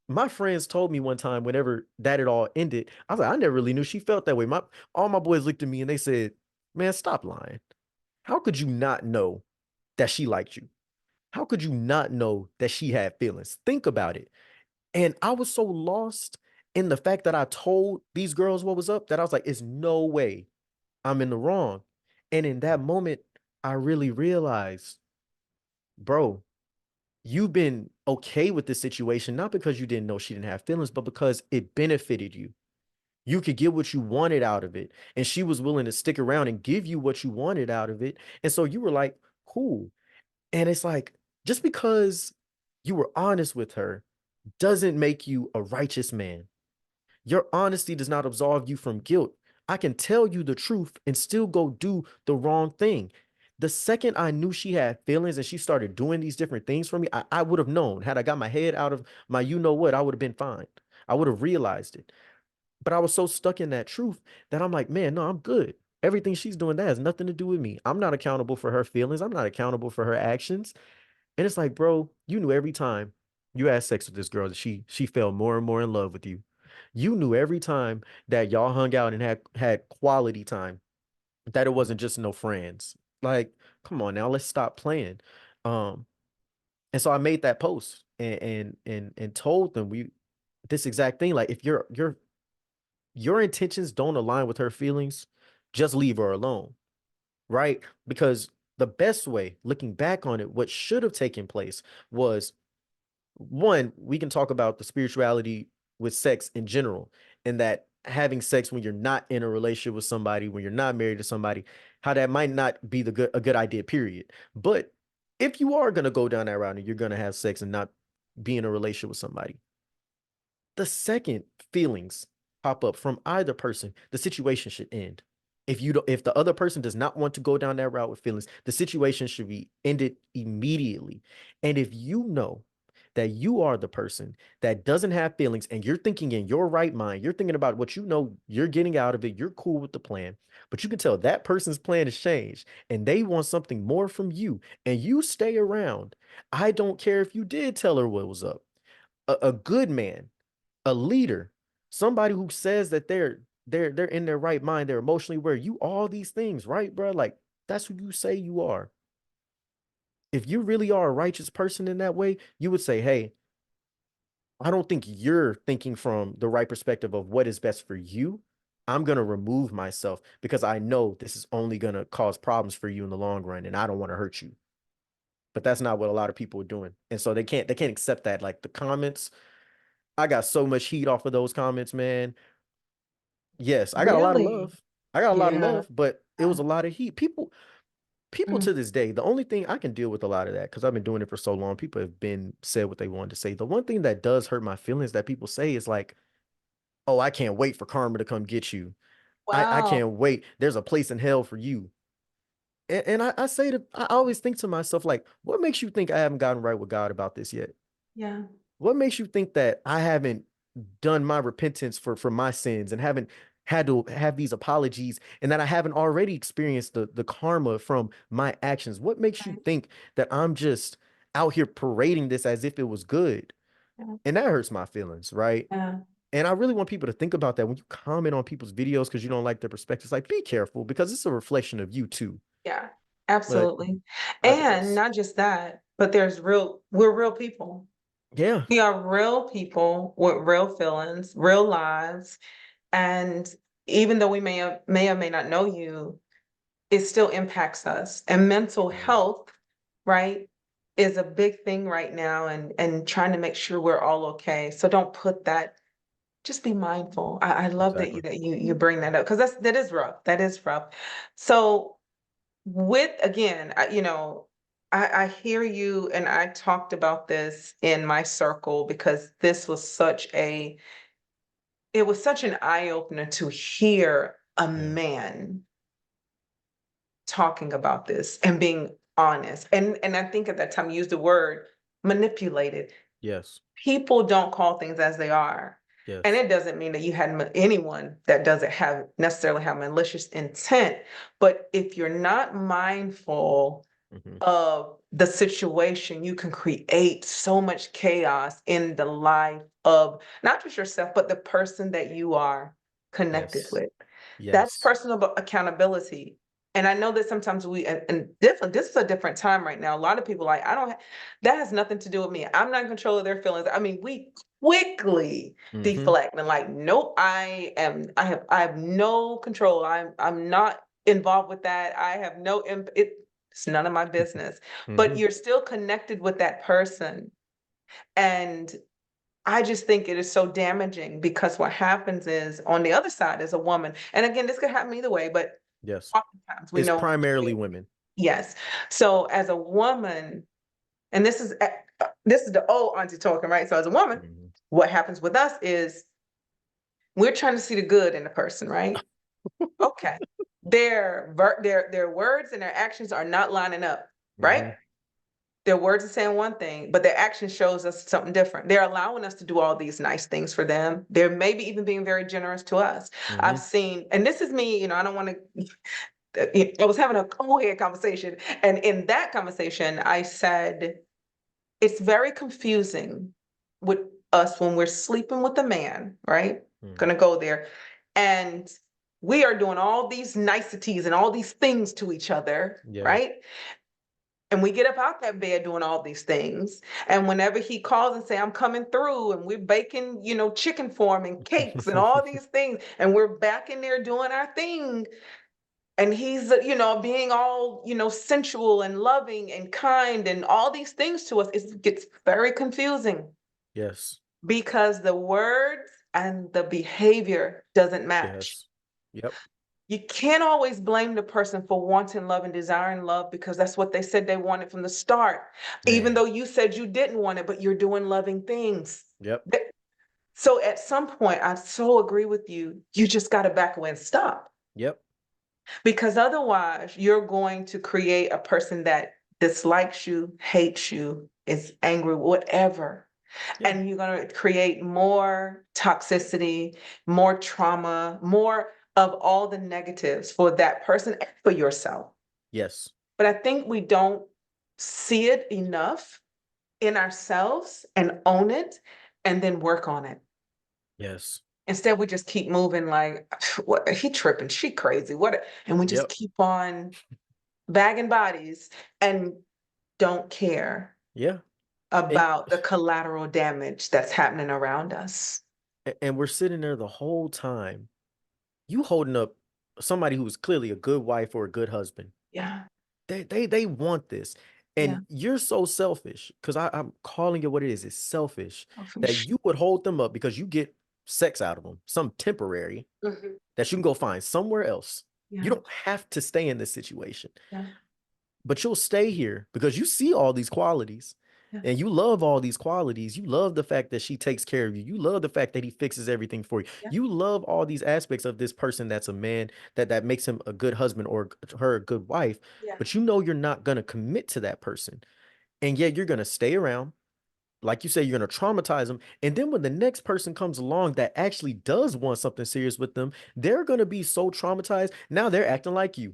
my friends told me one time, whenever that had all ended, I was like, I never really knew she felt that way. All my boys looked at me and they said, man, stop lying. How could you not know that she liked you? How could you not know that she had feelings? Think about it. And I was so lost in the fact that I told these girls what was up that I was like, it's no way I'm in the wrong. And in that moment, I really realized, bro, you've been okay with this situation, not because you didn't know she didn't have feelings, but because it benefited you. You could get what you wanted out of it. And she was willing to stick around and give you what you wanted out of it. And so you were like, cool. And it's like, just because you were honest with her doesn't make you a righteous man. Your honesty does not absolve you from guilt. I can tell you the truth and still go do the wrong thing. The second I knew she had feelings and she started doing these different things for me, I would have known. Had I got my head out of my you know what, I would have been fine. I would have realized it. But I was so stuck in that truth that I'm like, man, no, I'm good. Everything she's doing, that has nothing to do with me. I'm not accountable for her feelings. I'm not accountable for her actions. And it's like, bro, you knew every time you had sex with this girl that she fell more and more in love with you. You knew every time that y'all hung out and had quality time that it wasn't just no friends. Like, come on now, let's stop playing. Um, and so I made that post and told them we this exact thing. Like, if your intentions don't align with her feelings, just leave her alone, right? Because the best way, looking back on it, what should have taken place was, one, we can talk about the spirituality with sex in general, and that having sex when you're not in a relationship with somebody, when you're not married to somebody, how that might not be a good idea, period. But if you are gonna go down that route and you're gonna have sex and not be in a relationship with somebody, the second feelings pop up from either person, the situation should end. If the other person does not want to go down that route with feelings, the situation should be ended immediately. And if you know that you are the person that doesn't have feelings and you're thinking in your right mind, you're thinking about what you know you're getting out of it, you're cool with the plan, but you can tell that person's plan has changed and they want something more from you and you stay around. I don't care if you did tell her what was up. A good man, a leader, somebody who says that they're in their right mind, they're emotionally aware. You all these things, right, bro? Like, that's who you say you are. If you really are a righteous person in that way, you would say, hey, I don't think you're thinking from the right perspective of what is best for you. I'm going to remove myself because I know this is only going to cause problems for you in the long run and I don't want to hurt you. But that's not what a lot of people are doing. And so they can't accept that. Like the comments, I got so much heat off of those comments, man. Yes, I got a lot of Really? love. I got a lot of Yeah. love, but it was a lot of heat. People Mm. to this day, the only thing I can deal with a lot of that because I've been doing it for so long. People have been said what they wanted to say. The one thing that does hurt my feelings that people say is like, "Oh, I can't wait for karma to come get you. I Wow. can't wait. There's a place in hell for you." And I say to I always think to myself like, what makes you think I haven't gotten right with God about this yet? Yeah. What makes you think that I haven't done my repentance for my sins and haven't had to have these apologies and that I haven't already experienced the karma from my actions? What makes you Right. think that I'm just out here parading this as if it was good? Yeah. And that hurts my feelings, right? Yeah. And I really want people to think about that when you comment on people's videos because you don't like their perspectives. Like, be careful because it's a reflection of you too. Yeah. But Absolutely. I And digress. not just that, but we're real people. Yeah. We are real people with real feelings, real lives. And even though we may or may not know you, it still impacts us. And mental Mm, health, right, is a big thing right now and trying to make sure we're all okay. So don't put that, just be mindful. I love that exactly. you bring that up because that is rough. That is rough. So with again, I hear you and I talked about this in my circle because this was it was such an eye opener to hear a Yeah. man talking about this and being honest. And I think at that time you used the word manipulated. Yes. People don't call things as they are. And Yes. it doesn't mean that you had anyone that doesn't have necessarily have malicious intent, but if you're not mindful Hmm. of the situation, you can create so much chaos in the life of not just yourself, but the person that you are connected Yes. with. That's Yes. personal accountability. And I know that sometimes and different, this is a different time right now. A lot of people like, I don't, that has nothing to do with me. I'm not in control of their feelings. I mean, we quickly Hmm. deflect and like, nope, I have no control. I'm not involved with that. I have no, it's none of my business, but Hmm. you're still connected with that person. And I just think it is so damaging because what happens is on the other side is a woman. And again, this could happen either way, but Yes. oftentimes we It's know, primarily women. yes. So as a woman, and this is the old auntie talking, right? So as a woman, Mhm. what happens with us is we're trying to see the good in the person, right? Okay. Their words and their actions are not lining up, right? Mhm. Their words are saying one thing, but their action shows us something different. They're allowing us to do all these nice things for them. They're maybe even being very generous to us. I've Hmm. seen, and this is me, I don't want to, I was having a cold head conversation. And in that conversation, I said, it's very confusing with us when we're sleeping with a man, right? Hmm. Gonna go there. And we are doing all these niceties and all these things to each other, Yeah. right? And we get up out that bed doing all these things. And whenever he calls and say, I'm coming through, and we're baking, chicken for him and cakes and all these things, and we're back in there doing our thing. And he's, being all, sensual and loving and kind and all these things to us, it gets very confusing Yes. because the words and the behavior doesn't match. Yes. Yep. You can't always blame the person for wanting love and desiring love because that's what they said they wanted from the start. Even Man. though you said you didn't want it, but you're doing loving things. Yep. So at some point, I so agree with you. You just got to back away and stop Yep. because otherwise, you're going to create a person that dislikes you, hates you, is angry, whatever. Yeah. And you're going to create more toxicity, more trauma, more of all the negatives for that person and for yourself. Yes. But I think we don't see it enough in ourselves and own it and then work on it. Yes. Instead, we just keep moving like, what, he tripping, she crazy, what? And we just Yep. keep on bagging bodies and don't care Yeah. And about the collateral damage that's happening around us. and we're sitting there the whole time. You holding up somebody who's clearly a good wife or a good husband. Yeah, They want this. yeah. And you're so selfish because I'm calling it what it is. It's selfish that Selfish. you would hold them up because you get sex out of them, some temporary Mhm. that you can go find somewhere else. You Yeah, don't have to stay in this situation, yeah, but you'll stay here because you see all these qualities yeah, and you love all these qualities. You love the fact that she takes care of you. You love the fact that he fixes everything for you. yeah, You love all these aspects of this person that's a man that makes him a good husband or her a good wife, yeah. but you know you're not going to commit to that person. And yet you're going to stay around. Like you say, you're going to traumatize them. And then when the next person comes along that actually does want something serious with them, they're going to be so traumatized. Now they're acting like you.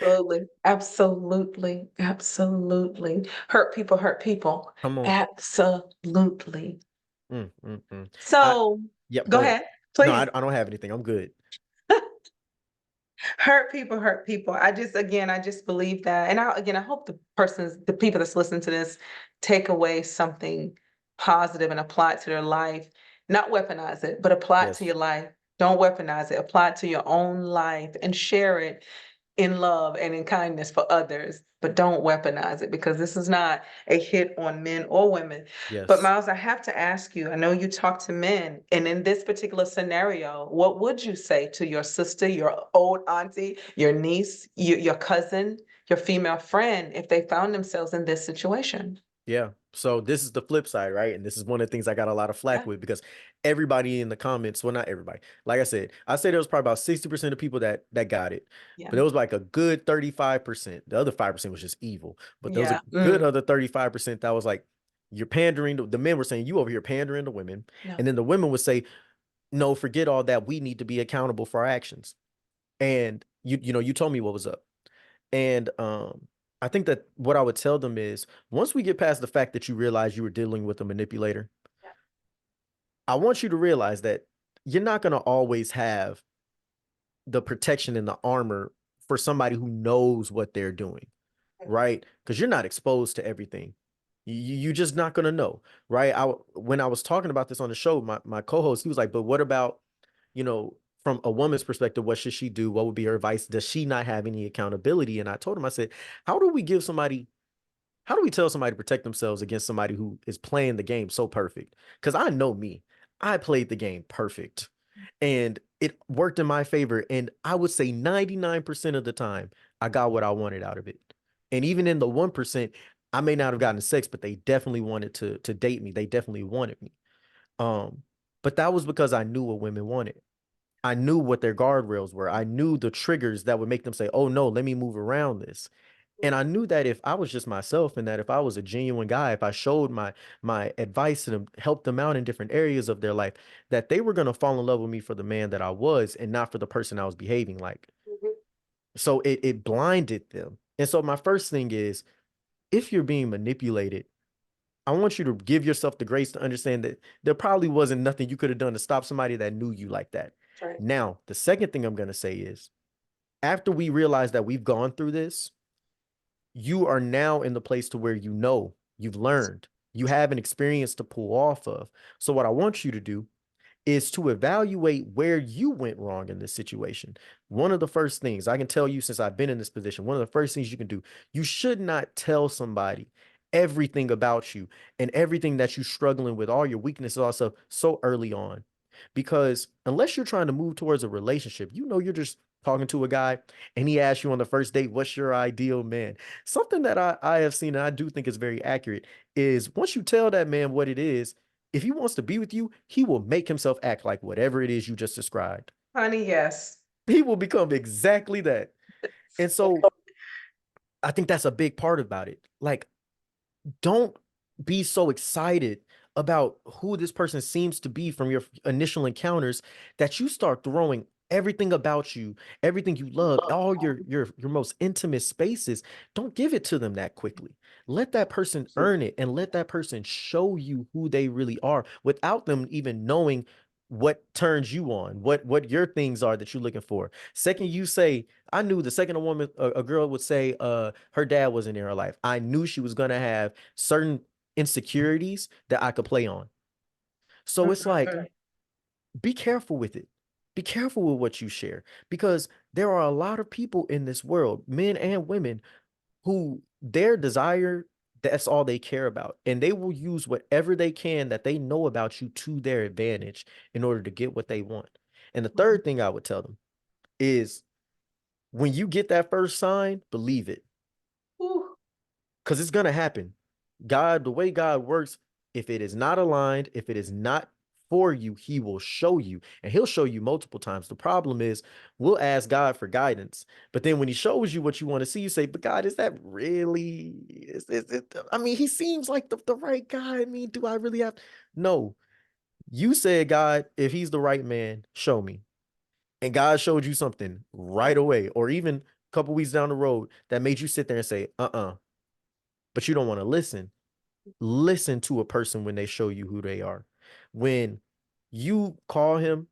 Absolutely. Absolutely. Absolutely. Hurt people hurt people. Come on. Absolutely. Mm, mm, mm. I, So yep, go go ahead. ahead, No, please. I don't have anything. I'm good. Hurt people hurt people. I just believe that. And I hope the people that's listening to this take away something positive and apply it to their life. Not weaponize it, but apply it to Yes. your life. Don't weaponize it. Apply it to your own life and share it in love and in kindness for others, but don't weaponize it because this is not a hit on men or women. But Yes. Myles, I have to ask you, I know you talk to men, and in this particular scenario, what would you say to your sister, your old auntie, your niece, your cousin, your female friend if they found themselves in this situation? Yeah. So this is the flip side, right? And this is one of the things I got a lot of flack Yeah, with because everybody in the comments, well, not everybody. Like I say there was probably about 60% of people that got it. yeah, But it was like a good 35%. The other 5% was just evil. But there was a yeah. good other 35% that was like, you're pandering to the men were saying you over here pandering to women. No. And then the women would say, no, forget all that. We need to be accountable for our actions. And you told me what was up. And I think that what I would tell them is once we get past the fact that you realize you were dealing with a manipulator, Yeah. I want you to realize that you're not going to always have the protection and the armor for somebody who knows what they're doing, right? Because you're not exposed to everything. You're just not going to know, right? When I was talking about this on the show, my co-host, he was like, but what about, you know, from a woman's perspective, what should she do? What would be her advice? Does she not have any accountability? And I told him, I said, how do we give somebody how do we tell somebody to protect themselves against somebody who is playing the game so perfect? Because I know me, I played the game perfect and it worked in my favor. And I would say 99% of the time, I got what I wanted out of it. And even in the 1%, I may not have gotten sex, but they definitely wanted to date me. They definitely wanted me. Um, but that was because I knew what women wanted. I knew what their guardrails were. I knew the triggers that would make them say, oh no, let me move around this. And I knew that if I was just myself and that if I was a genuine guy, if I showed my advice to them, helped them out in different areas of their life, that they were going to fall in love with me for the man that I was and not for the person I was behaving like. Mhm. So it blinded them. And so my first thing is, if you're being manipulated, I want you to give yourself the grace to understand that there probably wasn't nothing you could have done to stop somebody that knew you like that. That's right. Now, the second thing I'm going to say is, after we realize that we've gone through this, you are now in the place to where you know, you've learned, you have an experience to pull off of. So what I want you to do is to evaluate where you went wrong in this situation. One of the first things I can tell you, since I've been in this position, one of the first things you can do, you should not tell somebody everything about you and everything that you're struggling with, all your weaknesses, also so early on. Because unless you're trying to move towards a relationship, you're just talking to a guy and he asks you on the first date, what's your ideal man? Something that I have seen and I do think is very accurate is once you tell that man what it is, if he wants to be with you, he will make himself act like whatever it is you just described. Honey, yes. He will become exactly that. And so I think that's a big part about it. Like, don't be so excited about who this person seems to be from your initial encounters that you start throwing everything about you, everything you love, all your most intimate spaces. Don't give it to them that quickly. Let that person earn it and let that person show you who they really are without them even knowing what turns you on, what your things are that you're looking for. Second, you say, I knew the second a girl would say her dad wasn't in her life, I knew she was gonna have certain insecurities that I could play on. So it's like, Mhm. be careful with it. Be careful with what you share because there are a lot of people in this world, men and women, who their desire, that's all they care about. And they will use whatever they can that they know about you to their advantage in order to get what they want. And the third thing I would tell them is when you get that first sign, believe it. Ooh, Because it's going to happen. God, the way God works, if it is not aligned, if it is not for you, he will show you and he'll show you multiple times. The problem is we'll ask God for guidance, but then when he shows you what you want to see, you say, but God, is that really, is it, I mean, he seems like the right guy. I mean, do I really have, no, you said, God, if he's the right man, show me. And God showed you something right away, or even a couple weeks down the road that made you sit there and say, but you don't want to listen. Listen to a person when they show you who they are. When you call him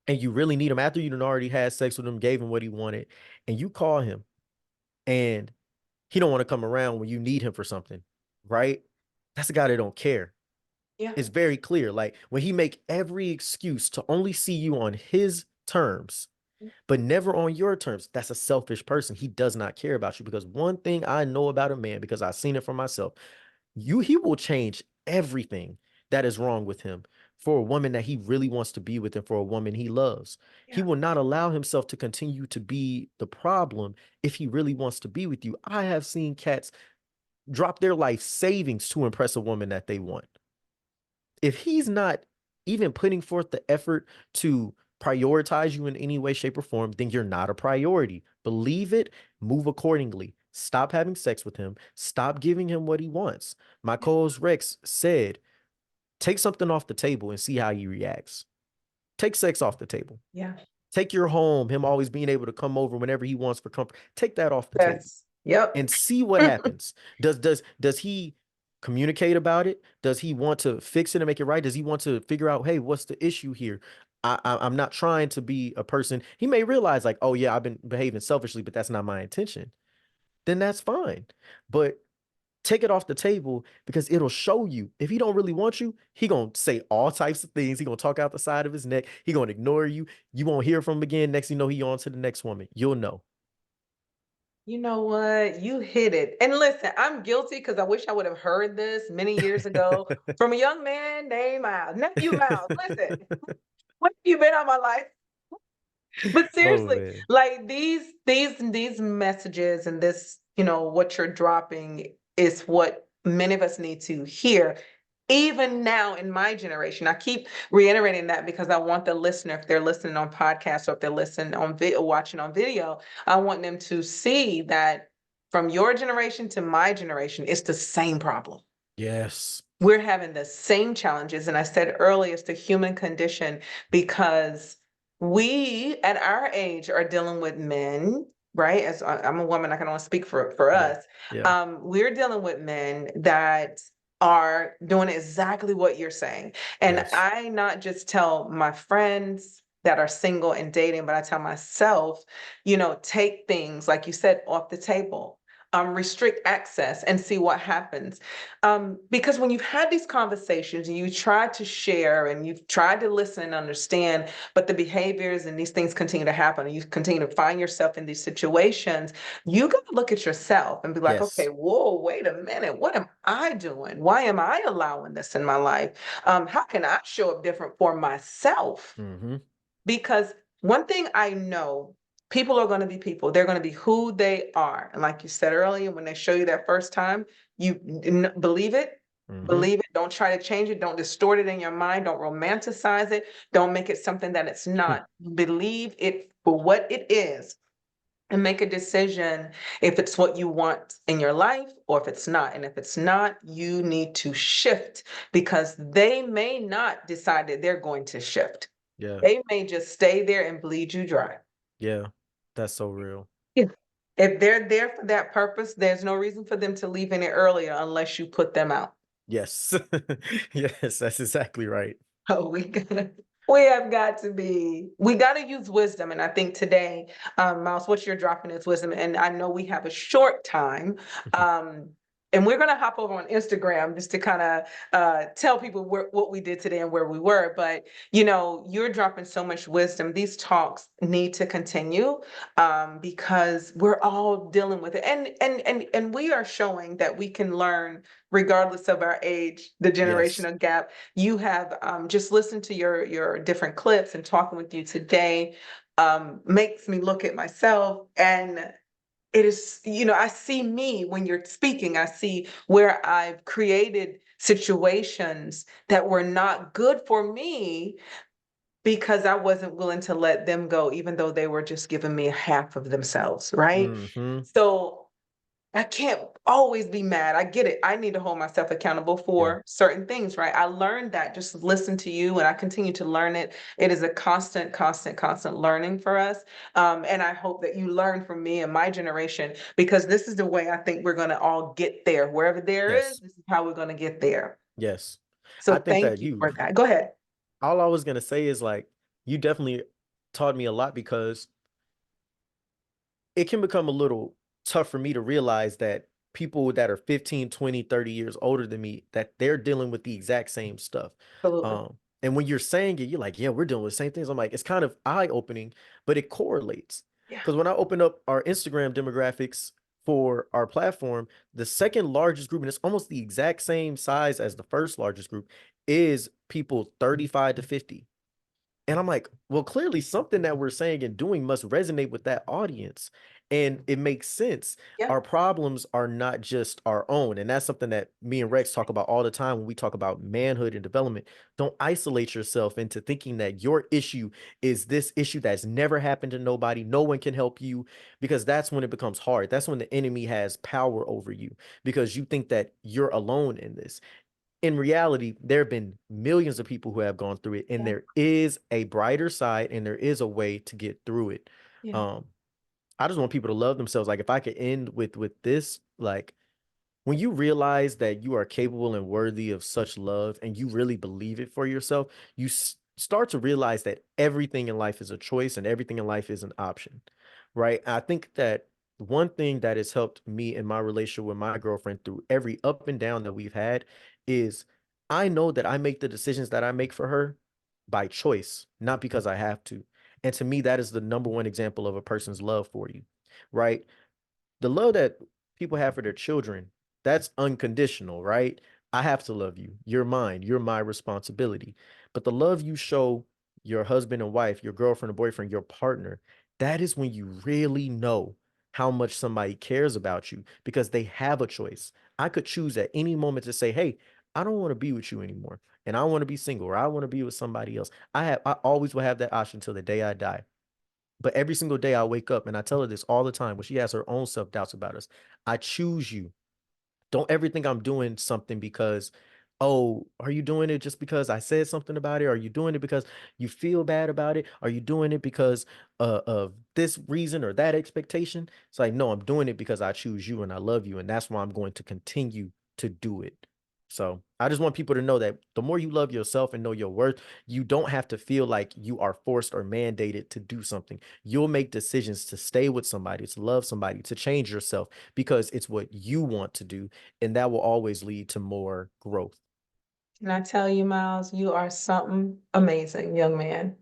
and you really need him after you done already had sex with him, gave him what he wanted, and you call him and he don't want to come around when you need him for something, right? That's a guy that don't care. yeah. It's very clear. Like when he make every excuse to only see you on his terms, but never on your terms. That's a selfish person. He does not care about you because one thing I know about a man, because I've seen it for myself, he will change everything that is wrong with him for a woman that he really wants to be with and for a woman he loves. He Yeah. will not allow himself to continue to be the problem if he really wants to be with you. I have seen cats drop their life savings to impress a woman that they want. If he's not even putting forth the effort to prioritize you in any way, shape, or form, then you're not a priority. Believe it, move accordingly. Stop having sex with him. Stop giving him what he wants. My co-host Rex said, take something off the table and see how he reacts. Take sex off the table. Yeah. Take your home, him always being able to come over whenever he wants for comfort. Take that off the table Yes. Yep. and see what happens. Does he communicate about it? Does he want to fix it and make it right? Does he want to figure out, hey, what's the issue here? I'm not trying to be a person. He may realize like, oh yeah, I've been behaving selfishly, but that's not my intention. Then that's fine. But take it off the table because it'll show you. If he don't really want you, he gonna say all types of things. He gonna talk out the side of his neck. He gonna ignore you. You won't hear from him again. Next thing you know, he on to the next woman. You'll know. You know what? You hit it. And listen, I'm guilty because I wish I would have heard this many years ago from a young man named Miles. Nephew Miles, listen, what have you been on my life? But Oh seriously, man. like these messages and this, what you're dropping is what many of us need to hear. Even now in my generation, I keep reiterating that because I want the listener, if they're listening on podcast or if they're listening on video, watching on video, I want them to see that from your generation to my generation, it's the same problem. Yes. We're having the same challenges. And I said earlier, it's the human condition because we at our age are dealing with men, right? As I'm a woman, I can only speak for Yeah. us. Yeah. We're dealing with men that are doing exactly what you're saying. And Yes. I not just tell my friends that are single and dating, but I tell myself, take things, like you said, off the table. Restrict access and see what happens. Because when you've had these conversations and you try to share and you've tried to listen and understand, but the behaviors and these things continue to happen, and you continue to find yourself in these situations, you got to look at yourself and be like, okay, Yes. whoa, wait a minute. What am I doing? Why am I allowing this in my life? How can I show up different for myself? Mm-hmm. Because one thing I know, people are going to be people. They're going to be who they are. And like you said earlier, when they show you that first time, you believe it. Mm-hmm. Believe it. Don't try to change it. Don't distort it in your mind. Don't romanticize it. Don't make it something that it's not. Believe it for what it is and make a decision if it's what you want in your life or if it's not. And if it's not, you need to shift because they may not decide that they're going to shift. Yeah. They may just stay there and bleed you dry. Yeah. That's so real. Yeah. If they're there for that purpose, there's no reason for them to leave any earlier unless you put them out. Yes. Yes, that's exactly right. Oh, we got to use wisdom. And I think today, Miles, what you're dropping is wisdom. And I know we have a short time. Um, and we're going to hop over on Instagram just to kind of tell people what we did today and where we were. But, you're dropping so much wisdom. These talks need to continue because we're all dealing with it. And we are showing that we can learn regardless of our age, the Yes. generational gap. You have just listened to your different clips and talking with you today makes me look at myself, and it is, I see me when you're speaking. I see where I've created situations that were not good for me because I wasn't willing to let them go, even though they were just giving me half of themselves, right? Mm-hmm. So I can't always be mad. I get it. I need to hold myself accountable Yeah. for certain things, right? I learned that just listen to you and I continue to learn it. It is a constant, constant, constant learning for us. And I hope that you learn from me and my generation because this is the way I think we're going to all get there. Wherever there is, Yes. this is how we're going to get there. Yes. I So think thank that you you for that. Go ahead. all I was gonna say is like you definitely taught me a lot because it can become a little tough for me to realize that people that are 15, 20, 30 years older than me, that they're dealing with the exact same stuff. Absolutely. And when you're saying it, you're like, yeah, we're dealing with the same things. I'm like, it's kind of eye-opening, but it correlates. Yeah. Because when I open up our Instagram demographics for our platform, the second largest group, and it's almost the exact same size as the first largest group, is people 35 to 50. And I'm like, well, clearly something that we're saying and doing must resonate with that audience. And it makes sense. Yeah. Our problems are not just our own. And that's something that me and Rex talk about all the time when we talk about manhood and development. Don't isolate yourself into thinking that your issue is this issue that's never happened to nobody. No one can help you because that's when it becomes hard. That's when the enemy has power over you because you think that you're alone in this. In reality, there have been millions of people who have gone through it, and Yeah. there is a brighter side, and there is a way to get through it. Yeah. Um, I just want people to love themselves. Like if I could end with this, like when you realize that you are capable and worthy of such love, and you really believe it for yourself, you start to realize that everything in life is a choice, and everything in life is an option, right? I think that one thing that has helped me in my relationship with my girlfriend through every up and down that we've had is I know that I make the decisions that I make for her by choice, not because I have to. And to me, that is the number one example of a person's love for you, right? The love that people have for their children, that's unconditional, right? I have to love you. You're mine. You're my responsibility. But the love you show your husband and wife, your girlfriend and boyfriend, your partner, that is when you really know how much somebody cares about you because they have a choice. I could choose at any moment to say, hey, I don't want to be with you anymore. And I want to be single or I want to be with somebody else. I always will have that option till the day I die. But every single day I wake up and I tell her this all the time when she has her own self-doubts about us. I choose you. Don't ever think I'm doing something because, oh, are you doing it just because I said something about it? Are you doing it because you feel bad about it? Are you doing it because of this reason or that expectation? It's like, no, I'm doing it because I choose you and I love you. And that's why I'm going to continue to do it. So I just want people to know that the more you love yourself and know your worth, you don't have to feel like you are forced or mandated to do something. You'll make decisions to stay with somebody, to love somebody, to change yourself because it's what you want to do, and that will always lead to more growth. And I tell you, Miles, you are something amazing, young man.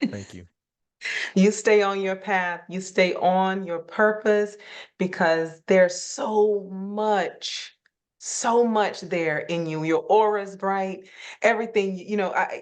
Thank you. You stay on your path, you stay on your purpose because there's so much there in you. Your aura's bright, everything,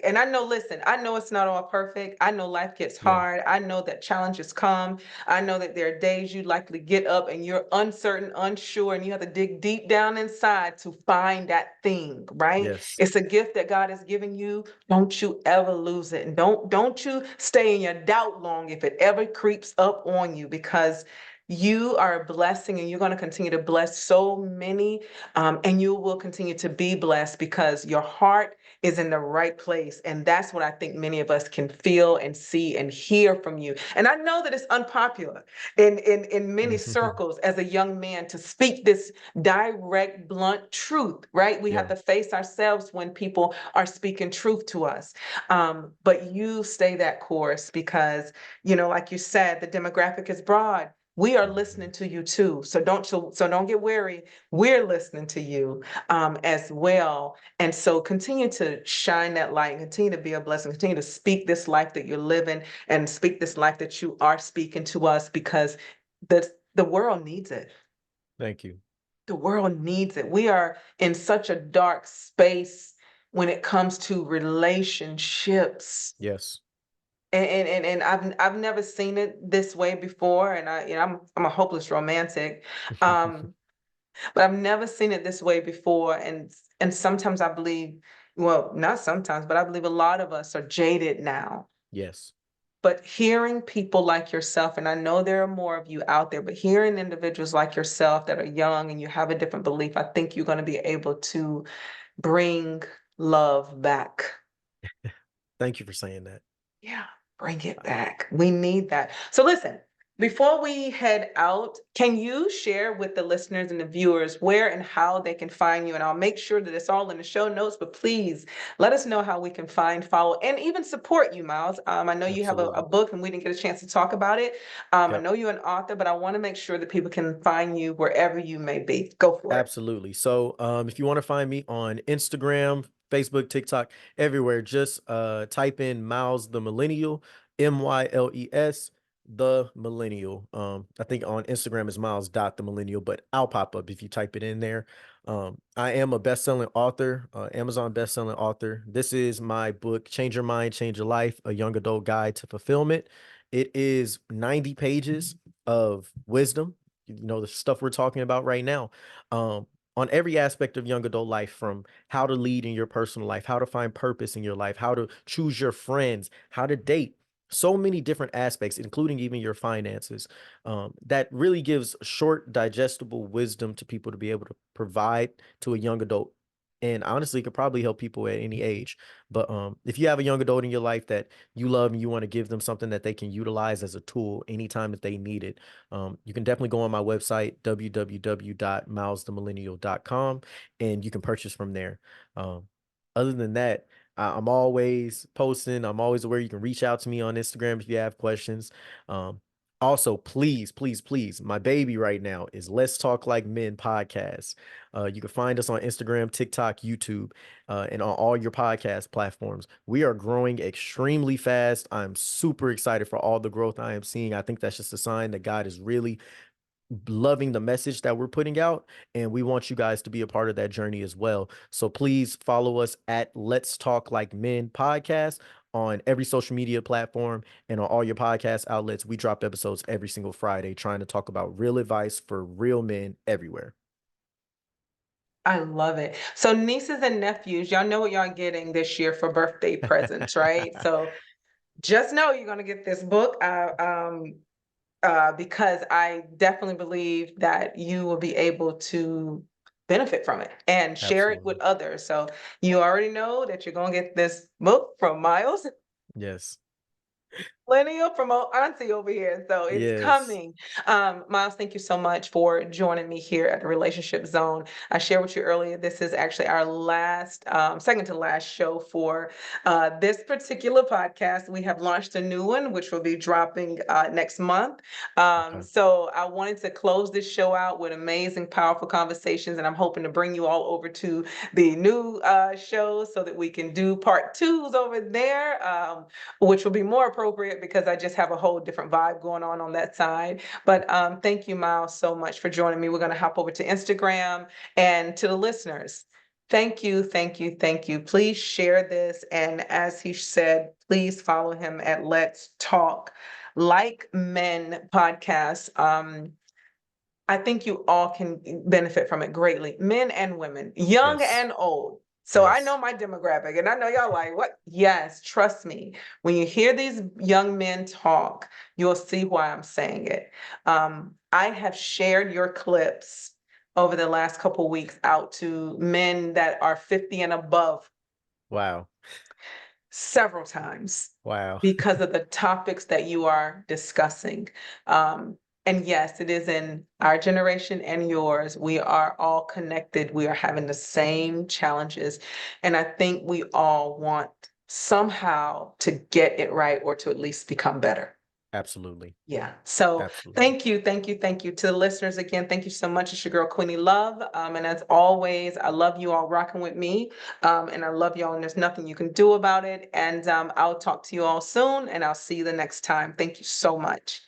and I know, listen, I know it's not all perfect. I know life gets Yeah. hard. I know that challenges come. I know that there are days you likely get up and you're uncertain, unsure, and you have to dig deep down inside to find that thing, right? Yes. It's a gift that God has given you. Don't you ever lose it. And don't you stay in your doubt long if it ever creeps up on you, because you are a blessing and you're going to continue to bless so many, and you will continue to be blessed because your heart is in the right place. And that's what I think many of us can feel and see and hear from you. And I know that it's unpopular in many circles as a young man to speak this direct, blunt truth, right? We have Yeah. to face ourselves when people are speaking truth to us. But you stay that course because, like you said, the demographic is broad. We are Mhm. listening to you too. So don't get weary. We're listening to you as well. And so continue to shine that light and continue to be a blessing. Continue to speak this life that you're living and speak this life that you are speaking to us, because the world needs it. Thank you. The world needs it. We are in such a dark space when it comes to relationships. Yes. And I've never seen it this way before. And I'm a hopeless romantic. Um, but I've never seen it this way before. And sometimes I believe, well, not sometimes, but I believe a lot of us are jaded now. Yes. But hearing people like yourself, and I know there are more of you out there, but hearing individuals like yourself that are young and you have a different belief, I think you're going to be able to bring love back. Thank you for saying that. Yeah, bring it back. We need that. So listen, before we head out, can you share with the listeners and the viewers where and how they can find you? And I'll make sure that it's all in the show notes, but please let us know how we can find, follow, and even support you, Miles. I know you have a Absolutely. book and we didn't get a chance to talk about it. I Yep. know you're an author, but I want to make sure that people can find you wherever you may be. Go for it. Absolutely. So, if you want to find me on Instagram, Facebook, TikTok, everywhere, just type in Myles the Millennial, Myles the Millennial. I think on Instagram is Myles dot the Millennial, but I'll pop up if you type it in there. I am a best-selling author, Amazon best-selling author. This is my book, Change Your Mind, Change Your Life: A Young Adult Guide to Fulfillment. It is 90 pages of wisdom, the stuff we're talking about right now, um, on every aspect of young adult life, from how to lead in your personal life, how to find purpose in your life, how to choose your friends, how to date. So many different aspects, including even your finances, that really gives short, digestible wisdom to people to be able to provide to a young adult. And honestly, it could probably help people at any age. But if you have a young adult in your life that you love and you want to give them something that they can utilize as a tool anytime that they need it, you can definitely go on my website, www.milesthemillennial.com, and you can purchase from there. Um, Other than that, I'm always posting. I'm always aware. You can reach out to me on Instagram if you have questions. Um, Also, please, please, please, my baby right now is Let's Talk Like Men podcast. You can find us on Instagram, TikTok, YouTube, and on all your podcast platforms. We are growing extremely fast. I'm super excited for all the growth I am seeing. I think that's just a sign that God is really loving the message that we're putting out, and we want you guys to be a part of that journey as well. So please follow us at Let's Talk Like Men podcast on every social media platform and on all your podcast outlets. We drop episodes every single Friday trying to talk about real advice for real men everywhere. I love it. So nieces and nephews, y'all know what y'all getting this year for birthday presents, right? So just know you're going to get this book. Because I definitely believe that you will be able to benefit from it and share it with Absolutely. others. So you already know that you're going to get this book from Myles. Yes. Millennial from Auntie over here. So it's Yes. coming. Myles, thank you so much for joining me here at the Relationship Zone. I shared with you earlier, this is actually our last, second to last show for this particular podcast. We have launched a new one, which will be dropping next month. Okay. So I wanted to close this show out with amazing, powerful conversations, and I'm hoping to bring you all over to the new show so that we can do part twos over there. Which will be more appropriate because I just have a whole different vibe going on that side. But thank you, Myles, so much for joining me. We're going to hop over to Instagram, and to the listeners. Thank you, thank you, thank you. Please share this. And as he said, please follow him at Let's Talk Like Men podcast. I think you all can benefit from it greatly, men and women, young Yes. and old. So I know Yes. my demographic, and I know y'all like, what? Yes, trust me. When you hear these young men talk, you'll see why I'm saying it. I have shared your clips over the last couple of weeks out to men that are 50 and above Wow. several times Wow. because of the topics that you are discussing. And yes, it is in our generation and yours. We are all connected. We are having the same challenges. And I think we all want somehow to get it right or to at least become better. Absolutely. Yeah. So Absolutely. thank you, thank you, thank you to the listeners again. Thank you so much. It's your girl Queenie Love. And as always, I love you all rocking with me. And I love y'all, and there's nothing you can do about it. And I'll talk to you all soon, and I'll see you the next time. Thank you so much.